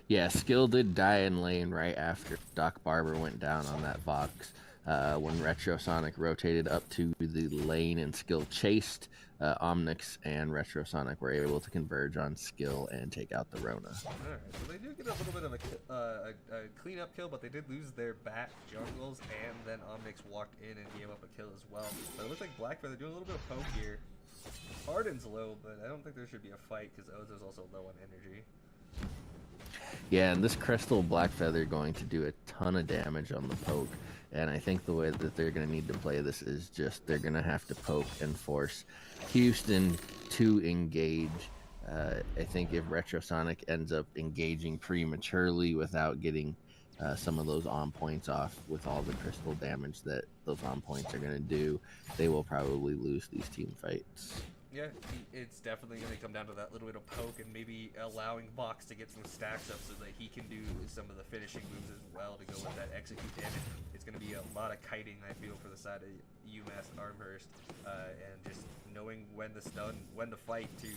Yeah, Skill did die in lane right after Doc Barber went down on that Vox. When Retrosonic rotated up to the lane and Skill chased, Omnix and Retrosonic were able to converge on Skill and take out the Rona. Alright, so they do get a little bit of a cleanup kill, but they did lose their back jungles, and then Omnix walked in and gave up a kill as well. But it looks like Blackfeather doing a little bit of poke here. Arden's low, but I don't think there should be a fight because Ozo's also low on energy. Yeah, and this Crystal Blackfeather going to do a ton of damage on the poke. And I think the way that they're going to need to play this is just they're going to have to poke and force Houston to engage. I think if Retrosonic ends up engaging prematurely without getting some of those on points off with all the crystal damage that those on points are going to do, they will probably lose these team fights. Yeah, it's definitely going to come down to that little bit of poke and maybe allowing Vox to get some stacks up so that he can do some of the finishing moves as well to go with that execute damage. It's going to be a lot of kiting, I feel, for the side of Umass Amherst, and just knowing when to stun, when to fight, to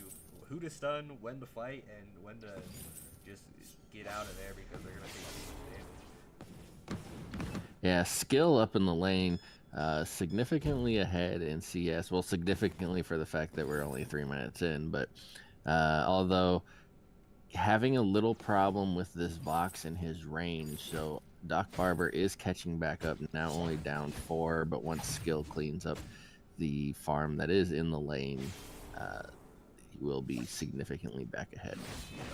who to stun, when to fight, and when to just get out of there because they're going to take damage. Yeah, Skill up in the lane. Significantly ahead in CS. Well, significantly for the fact that we're only 3 minutes in, but although having a little problem with this Vox in his range, so Doc Barber is catching back up, now only down 4, but once Skill cleans up the farm that is in the lane, he will be significantly back ahead.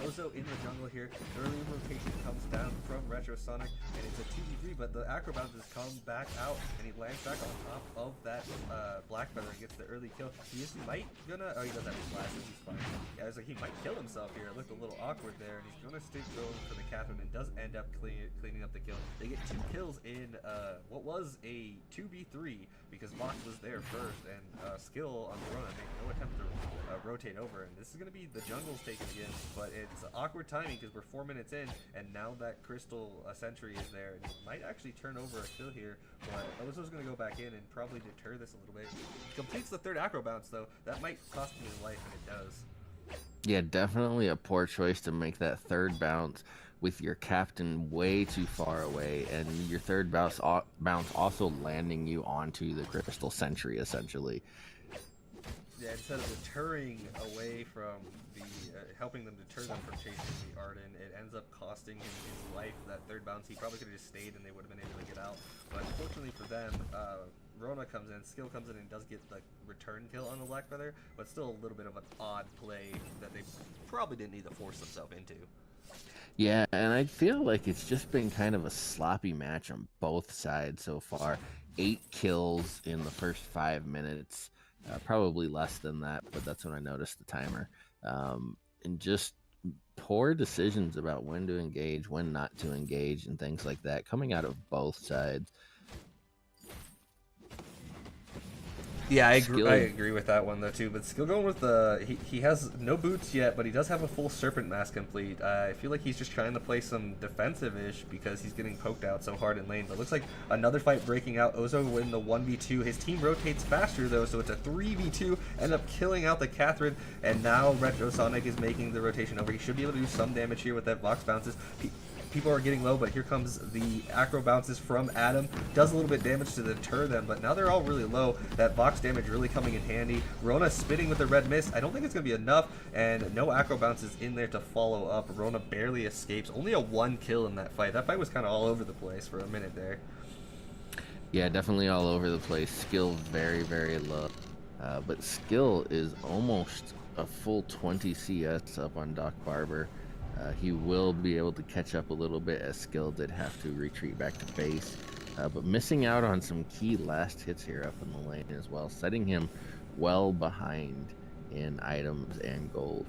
Ozo in the jungle here. Early rotation comes down from Retrosonic, and it's a 2v3, but the Acrobounce has come back out, and he lands back on top of that Blackfeather and gets the early kill. He might gonna, oh, he doesn't have his glasses, he's fine. Yeah, I was like, he might kill himself here. It looked a little awkward there, and he's gonna stick going for the Catherine and does end up cleaning up the kill. They get 2 kills in what was a 2v3 because Vox was there first, and Skill on the run made no attempt to rotate over. And this is going to be the jungle's taken again, but it's awkward timing because we're 4 minutes in, and now that Crystal Sentry is there, and he might actually turn over a kill here, but Ozo's going to go back in and probably deter this a little bit. He completes the 3rd acro bounce, though. That might cost me his life, and it does. Yeah, definitely a poor choice to make that 3rd bounce with your captain way too far away, and your 3rd bounce also landing you onto the Crystal Sentry, essentially. Yeah, instead of deterring away from the, helping them deter them from chasing the Arden, it ends up costing him his life. That 3rd bounce, he probably could have just stayed and they would have been able to get out. But fortunately for them, Rona comes in, Skill comes in and does get the return kill on the Blackfeather, but still a little bit of an odd play that they probably didn't need to force themselves into. Yeah, and I feel like it's just been kind of a sloppy match on both sides so far. 8 kills in the first 5 minutes. Probably less than that, but that's when I noticed the timer. And just poor decisions about when to engage, when not to engage, and things like that coming out of both sides. Yeah, I agree with that one though too. But Skill going with the he has no boots yet, but he does have a full Serpent Mask complete. I feel like he's just trying to play some defensive-ish because he's getting poked out so hard in lane. But it looks like another fight breaking out. Ozo win the 1v2. His team rotates faster though, so it's a 3v2. End up killing out the Catherine, and now Retrosonic is making the rotation over. He should be able to do some damage here with that Vox bounces. People are getting low, but here comes the acro bounces from Adam. Does a little bit damage to deter them, but now they're all really low. That Vox damage really coming in handy. Rona spitting with the red mist. I don't think it's going to be enough, and no acro bounces in there to follow up. Rona barely escapes. Only a 1 kill in that fight. That fight was kind of all over the place for a minute there. Yeah, definitely all over the place. Skill very, very low. But Skill is almost a full 20 CS up on Doc Barber. He will be able to catch up a little bit as Skill did have to retreat back to base. But missing out on some key last hits here up in the lane as well, setting him well behind in items and gold.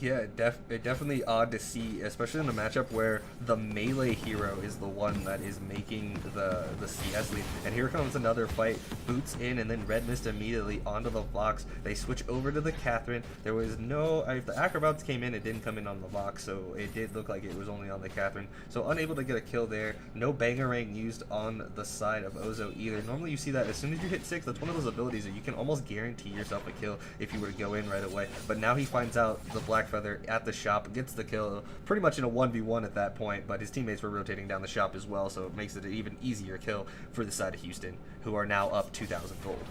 Yeah, definitely odd to see, especially in a matchup where the melee hero is the one that is making the CS lead. And here comes another fight. Boots in, and then Red Mist immediately onto the Vox. They switch over to the Catherine. There was no... If the Acrobats came in, it didn't come in on the Vox, so it did look like it was only on the Catherine. So unable to get a kill there. No Bangarang used on the side of Ozo either. Normally you see that as soon as you hit 6, that's one of those abilities that you can almost guarantee yourself a kill if you were to go in right away. But now he finds out the Black Feather at the shop, gets the kill pretty much in a 1v1 at that point, but his teammates were rotating down the shop as well, so it makes it an even easier kill for the side of Houston, who are now up 2,000 gold.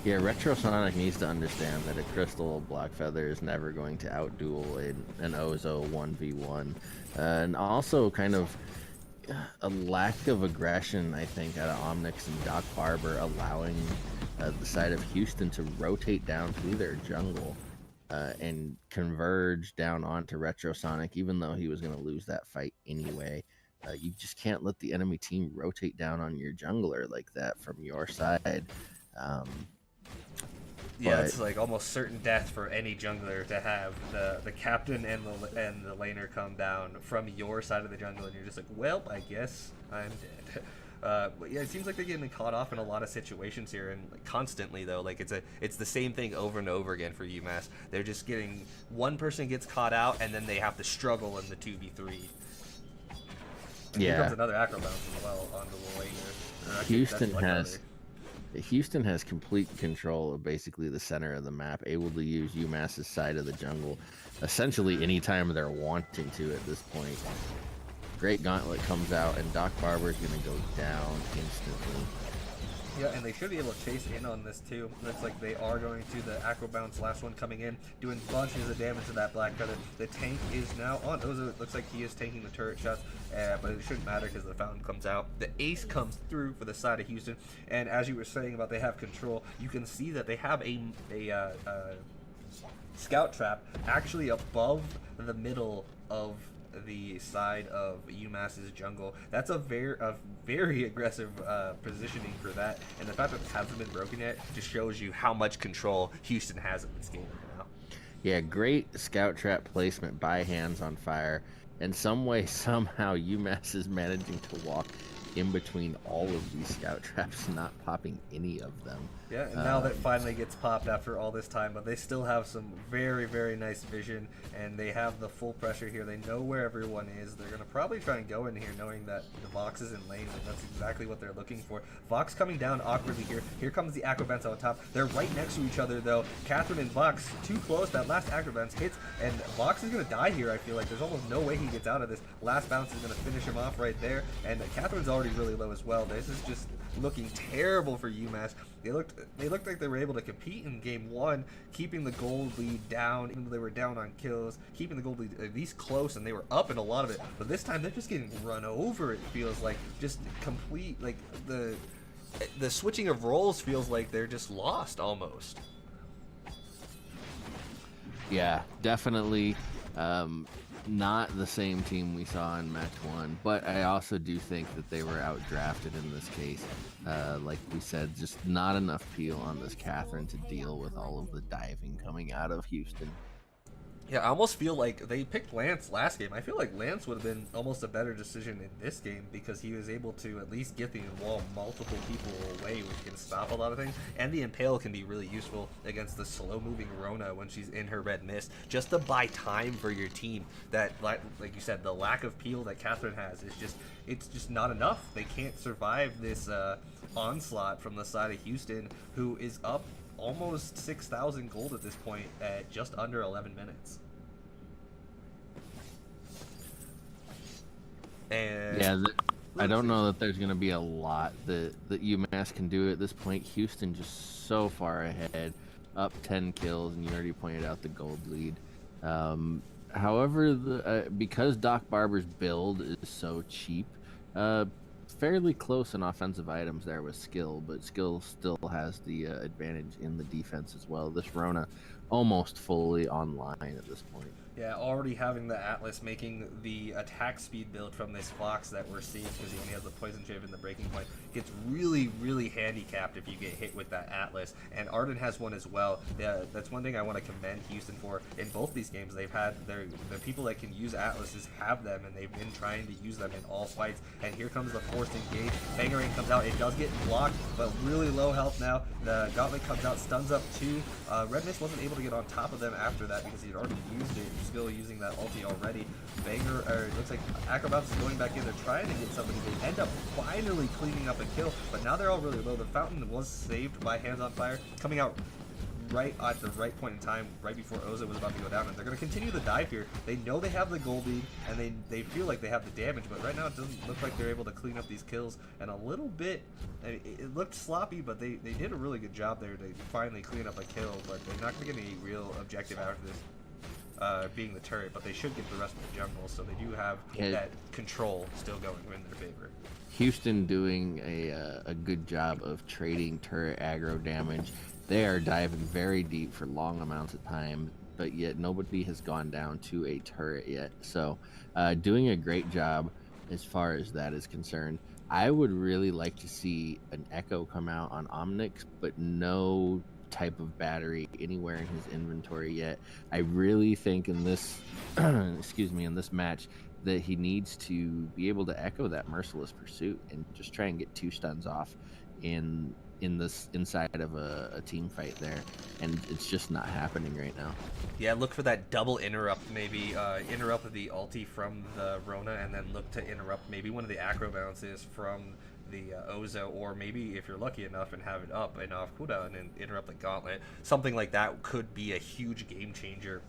Yeah, Retro Sonic needs to understand that a Crystal Black Feather is never going to outduel an Ozo 1v1. And also kind of a lack of aggression, I think, out of Omnix and Doc Barber, allowing the side of Houston to rotate down through their jungle and converge down onto Retrosonic, even though he was going to lose that fight anyway. You just can't let the enemy team rotate down on your jungler like that from your side. Yeah, it's like almost certain death for any jungler to have the captain and the laner come down from your side of the jungle, and you're just like, well, I guess I'm dead. But yeah, it seems like they're getting caught off in a lot of situations here, and like, constantly though, like it's the same thing over and over again for UMass. They're just getting one person gets caught out, and then they have to struggle in the 2v3. Here comes another acrobounce as well onto the laner. Houston has complete control of basically the center of the map, able to use UMass's side of the jungle essentially anytime they're wanting to at this point. Great Gauntlet comes out, and Doc Barber is going to go down instantly. Yeah, and they should be able to chase in on this too. Looks like they are going to. The Acro Bounce, last one coming in, doing bunches of damage to that Black Feather. The tank is now on Ozo. It looks like he is taking the turret shots, but it shouldn't matter because the fountain comes out. The ace comes through for the side of Houston, and as you were saying about they have control, you can see that they have a scout trap actually above the middle of the side of UMass's jungle. That's a very aggressive positioning for that, and the fact that it hasn't been broken yet just shows you how much control Houston has in this game right now. Yeah, great scout trap placement by Hands on Fire, and some way somehow UMass is managing to walk in between all of these scout traps, not popping any of them. Yeah, and now that finally gets popped after all this time, but they still have some very nice vision, and they have the full pressure here. They know where everyone is. They're going to probably try and go in here knowing that the Vox is in lane, and that's exactly what they're looking for. Vox coming down awkwardly here. Here comes the Acrobance on top. They're right next to each other, though. Catherine and Vox, too close. That last Acrobance hits, and Vox is going to die here, I feel like. There's almost no way he gets out of this. Last bounce is going to finish him off right there, and Catherine's already really low as well. This is just looking terrible for UMass. They looked like they were able to compete in game one, keeping the gold lead down, even though they were down on kills, keeping the gold lead at least close, and they were up in a lot of it. But this time they're just getting run over, it feels like. Just complete, like the switching of roles feels like they're just lost almost. Yeah, definitely not the same team we saw in match one, but I also do think that they were outdrafted in this case. Like we said, just not enough peel on this Catherine to deal with all of the diving coming out of Houston. Yeah, I almost feel like they picked Lance last game. I feel like Lance would have been almost a better decision in this game because he was able to at least get the wall multiple people away, which can stop a lot of things. And the Impale can be really useful against the slow-moving Rona when she's in her red mist, just to buy time for your team. That, like you said, the lack of peel that Catherine has is it's just not enough. They can't survive this onslaught from the side of Houston, who is up almost 6,000 gold at this point at just under 11 minutes. And yeah, I don't know that there's going to be a lot that UMass can do at this point. Houston just so far ahead, up 10 kills, and you already pointed out the gold lead. However, because Doc Barber's build is so cheap, fairly close in offensive items there with skill, but skill still has the advantage in the defense as well. This Rona almost fully online at this point. Yeah, already having the Atlas making the attack speed build from this Fox that we're seeing, because he only has the Poison Shiv and the Breaking Point, gets really, really handicapped if you get hit with that Atlas. And Arden has one as well. Yeah, that's one thing I want to commend Houston for. In both these games, they've had the people that can use Atlases have them, and they've been trying to use them in all fights. And here comes the forced engage. Bangarang comes out. It does get blocked, but really low health now. The Gauntlet comes out, stuns up 2. Red Mist wasn't able to get on top of them after that because he had already used it. Still using that ulti already. It looks like Acrobats is going back in. They're trying to get somebody. They end up finally cleaning up a kill, but now they're all really low. The Fountain was saved by Hands on Fire, coming out right at the right point in time, right before Oza was about to go down, and they're going to continue the dive here. They know they have the gold lead, and they feel like they have the damage, but right now it doesn't look like they're able to clean up these kills, and a little bit, it looked sloppy, but they did a really good job there. They finally clean up a kill, but they're not going to get any real objective out of this. Being the turret, but they should get the rest of the jungle, so they do have that control still going in their favor. Houston doing a good job of trading turret aggro damage. They are diving very deep for long amounts of time, but yet nobody has gone down to a turret yet. So doing a great job as far as that is concerned. I would really like to see an Echo come out on Omnix, but no type of battery anywhere in his inventory yet. I really think in this in this match that he needs to be able to echo that Merciless Pursuit and just try and get 2 stuns off in this inside of a team fight there, and it's just not happening right now. Yeah, look for that double interrupt, maybe interrupt the ulti from the Rona, and then look to interrupt maybe one of the acro bounces from the Oza, or maybe if you're lucky enough and have it up and off cooldown and interrupt the Gauntlet. Something like that could be a huge game changer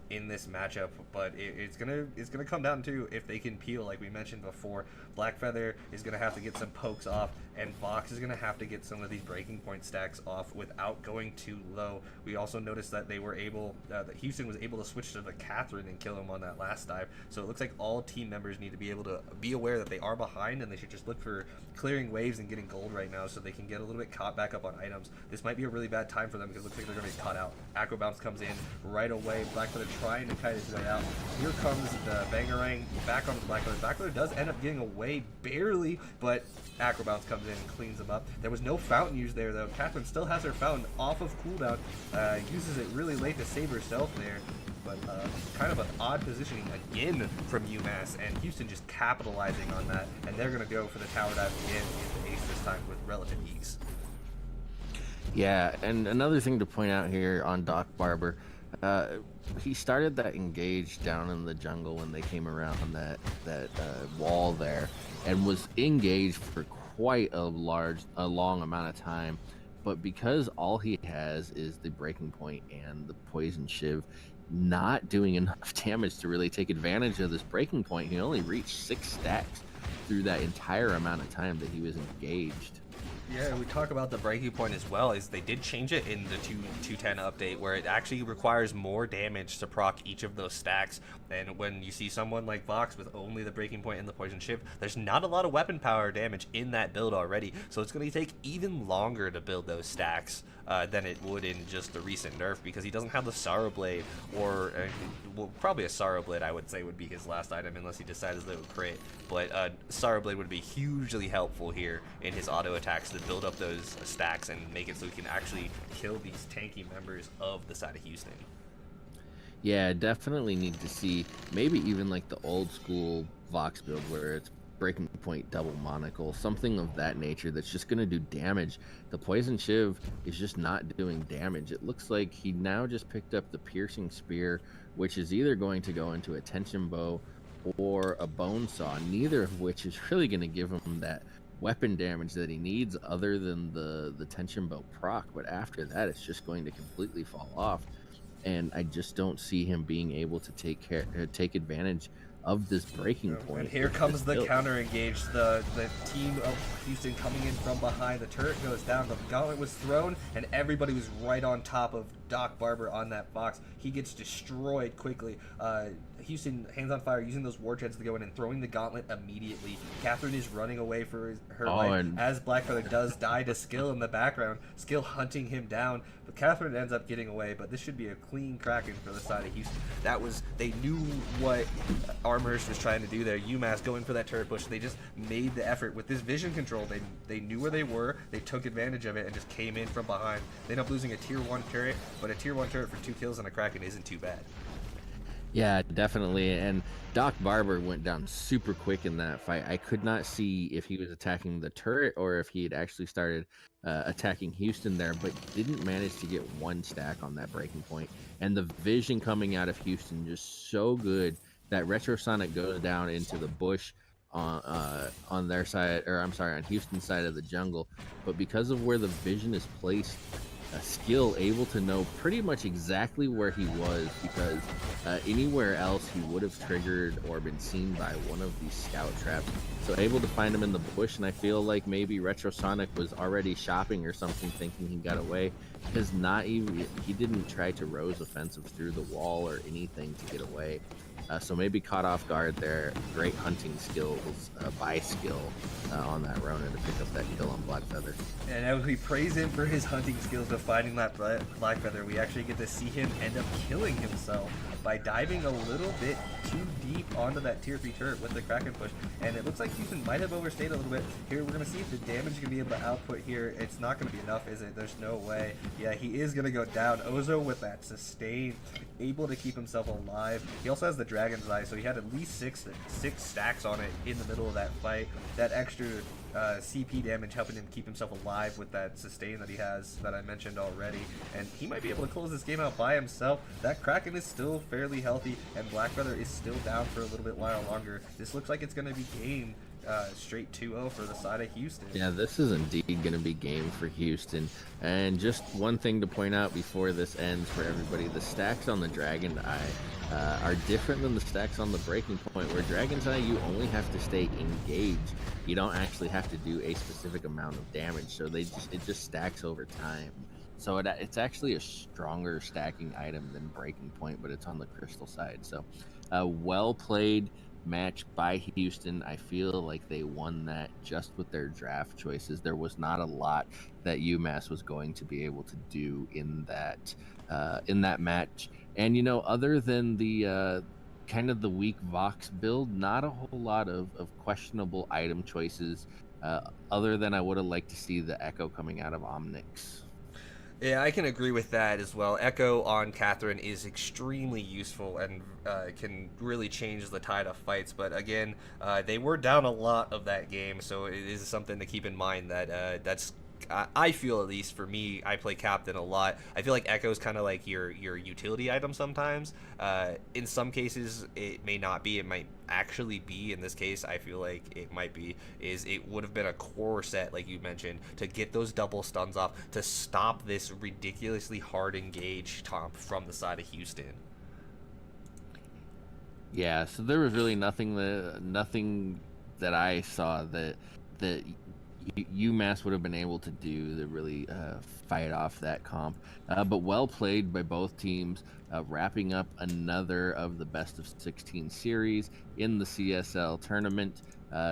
in this matchup, but it's gonna come down to if they can peel, like we mentioned before. Blackfeather is gonna have to get some pokes off, and Vox is gonna have to get some of these breaking point stacks off without going too low. We also noticed that they were able, that Houston was able to switch to the Catherine and kill him on that last dive. So it looks like all team members need to be able to be aware that they are behind, and they should just look for clearing waves and getting gold right now, so they can get a little bit caught back up on items. This might be a really bad time for them because it looks like they're gonna be caught out. Acro Bounce comes in right away. Blackfeather trying to kite his way out. Here comes the Bangarang back onto Blackfeather. Blackfeather does end up getting away barely, but Acro Bounce comes in and cleans him up. There was no Fountain used there though. Catherine still has her Fountain off of cooldown, uses it really late to save herself there, but kind of an odd positioning again from Umass, and Houston just capitalizing on that, and they're going to go for the tower dive again into ace this time with relative ease. Yeah, and another thing to point out here on Doc Barber, he started that engage down in the jungle when they came around that wall there, and was engaged for quite a long amount of time. But because all he has is the breaking point and the poison shiv, not doing enough damage to really take advantage of this breaking point, he only reached 6 stacks through that entire amount of time that he was engaged. Yeah, we talk about the breaking point as well, is they did change it in the 2.10 update, where it actually requires more damage to proc each of those stacks. And when you see someone like Vox with only the breaking point and the poison shiv, there's not a lot of weapon power damage in that build already, so it's going to take even longer to build those stacks than it would in just the recent nerf, because he doesn't have the Sorrow Blade, or well, probably a Sorrow Blade I would say would be his last item unless he decides to crit, but Sorrow Blade would be hugely helpful here in his auto attacks to build up those stacks and make it so he can actually kill these tanky members of the side of Houston. Yeah, definitely need to see maybe even like the old school Vox build where it's breaking point double monocle, something of that nature that's just going to do damage. The poison shiv is just not doing damage. It looks like he now just picked up the piercing spear, which is either going to go into a tension bow or a bone saw, neither of which is really going to give him that weapon damage that he needs other than the tension bow proc. But after that, it's just going to completely fall off, and I just don't see him being able to take advantage of this breaking point. And here comes the counter engage. The team of Houston coming in from behind. The turret goes down, the gauntlet was thrown, and everybody was right on top of Doc Barber on that Fox. He gets destroyed quickly. Houston, hands on fire, using those warheads to go in and throwing the gauntlet immediately. Catherine is running away for her life as Blackfeather does die to Skill in the background. Skill hunting him down, but Catherine ends up getting away. But this should be a clean Kraken for the side of Houston. They knew what Amherst was trying to do there. Umass going for that turret push. They just made the effort with this vision control. They knew where they were. They took advantage of it and just came in from behind. They end up losing a tier 1 turret, but a tier 1 turret for 2 kills on a Kraken isn't too bad. Yeah, definitely. And Doc Barber went down super quick in that fight. I could not see if he was attacking the turret or if he had actually started attacking Houston there, but didn't manage to get 1 stack on that breaking point. And the vision coming out of Houston just so good that Retrosonic goes down into the bush on their side, or I'm sorry, on Houston's side of the jungle. But because of where the vision is placed, a Skill able to know pretty much exactly where he was, because anywhere else he would have triggered or been seen by one of these scout traps. So able to find him in the bush, and I feel like maybe Retrosonic was already shopping or something, thinking he got away, because he didn't try to Rose offensive through the wall or anything to get away. So maybe caught off guard there. Great hunting skills by Skill on that Ronin to pick up that kill on Blackfeather. And as we praise him for his hunting skills of finding that Blackfeather, we actually get to see him end up killing himself by diving a little bit too deep onto that tier 3 turret with the Kraken push. And it looks like Houston might have overstayed a little bit. Here, we're going to see if the damage is going to be able to output here. It's not going to be enough, is it? There's no way. Yeah, he is going to go down. Ozo with that sustain, able to keep himself alive. He also has the Dragon's Eye, so he had at least six stacks on it in the middle of that fight. That extra CP damage helping him keep himself alive with that sustain that he has that I mentioned already, and he might be able to close this game out by himself. That Kraken is still fairly healthy, and Blackfeather is still down for a little bit while longer. This looks like it's going to be game straight 2-0 for the side of Houston. Yeah, this is indeed going to be game for Houston. And just one thing to point out before this ends for everybody, the stacks on the Dragon Eye are different than the stacks on the breaking point, where Dragon's Eye you only have to stay engaged. You don't actually have to do a specific amount of damage, so it just stacks over time. So it's actually a stronger stacking item than breaking point, but it's on the crystal side. So well played match by Houston. I feel like they won that just with their draft choices. There was not a lot that Umass was going to be able to do in that match. And other than the kind of the weak Vox build, not a whole lot of questionable item choices, other than I would have liked to see the Echo coming out of Omnix. Yeah, I can agree with that as well. Echo on Catherine is extremely useful and can really change the tide of fights. But again, they were down a lot of that game, so it is something to keep in mind that that's. I feel, at least for me, I play Captain a lot. I feel like Echo is kind of like your utility item sometimes. In some cases, it may not be. It might actually be. In this case, I feel like it might be. It would have been a core set, like you mentioned, to get those double stuns off, to stop this ridiculously hard engage Tomp from the side of Houston. Yeah, so there was really nothing that I saw that UMass would have been able to do to really fight off that comp. But well played by both teams, wrapping up another of the best of 16 series in the CSL tournament.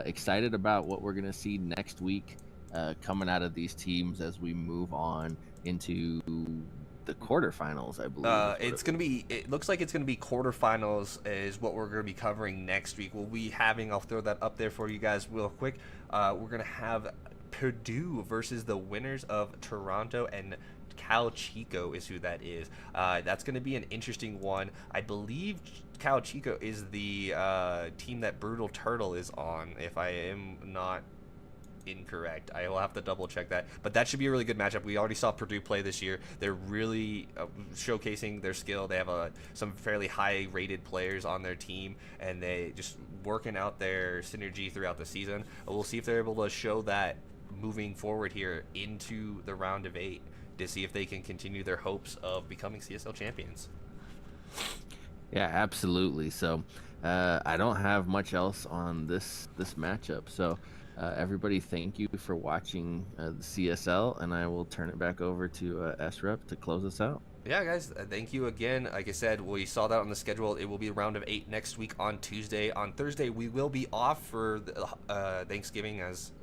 Excited about what we're going to see next week coming out of these teams as we move on into the quarterfinals, I believe. It looks like it's gonna be quarterfinals is what we're gonna be covering next week. We'll be having, I'll throw that up there for you guys real quick. We're gonna have Purdue versus the winners of Toronto and Cal Chico is who that is. That's gonna be an interesting one. I believe Cal Chico is the team that Brutal Turtle is on, if I am not incorrect. I will have to double check that, but that should be a really good matchup. We already saw Purdue play this year. They're really showcasing their skill. They have some fairly high rated players on their team, and they just working out their synergy throughout the season. We'll see if they're able to show that moving forward here into the round of 8 to see if they can continue their hopes of becoming CSL champions. Yeah, absolutely. So I don't have much else on this matchup. So everybody, thank you for watching the CSL, and I will turn it back over to SREP to close us out. Yeah, guys, thank you again. Like I said, we saw that on the schedule. It will be a round of 8 next week on Tuesday. On Thursday, we will be off for Thanksgiving, as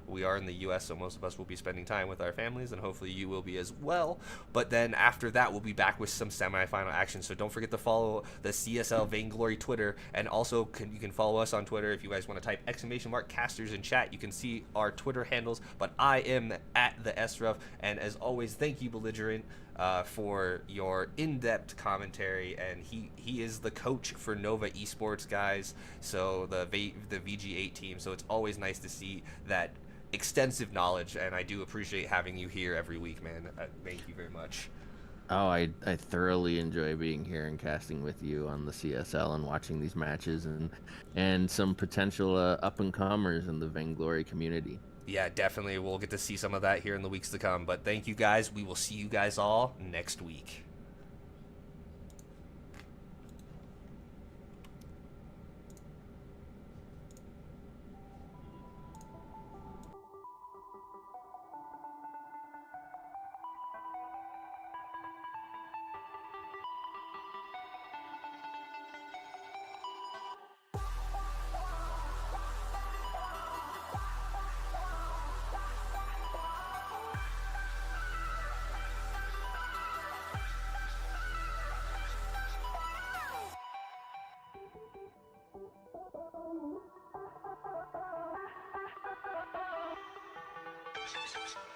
we are in the U.S., so most of us will be spending time with our families, and hopefully you will be as well. But then after that, we'll be back with some semifinal action. So don't forget to follow the CSL Vainglory Twitter, and also you can follow us on Twitter. If you guys want to type !casters in chat, you can see our Twitter handles. But I am at the SRUF, and as always, thank you, Belligerent, for your in-depth commentary, and he is the coach for Nova Esports, guys. So the VG8 team. So it's always nice to see that extensive knowledge, and I do appreciate having you here every week, man. Thank you very much. Oh, I thoroughly enjoy being here and casting with you on the CSL and watching these matches and some potential up and comers in the Vainglory community. Yeah, definitely. We'll get to see some of that here in the weeks to come. But thank you, guys. We will see you guys all next week. Thank you.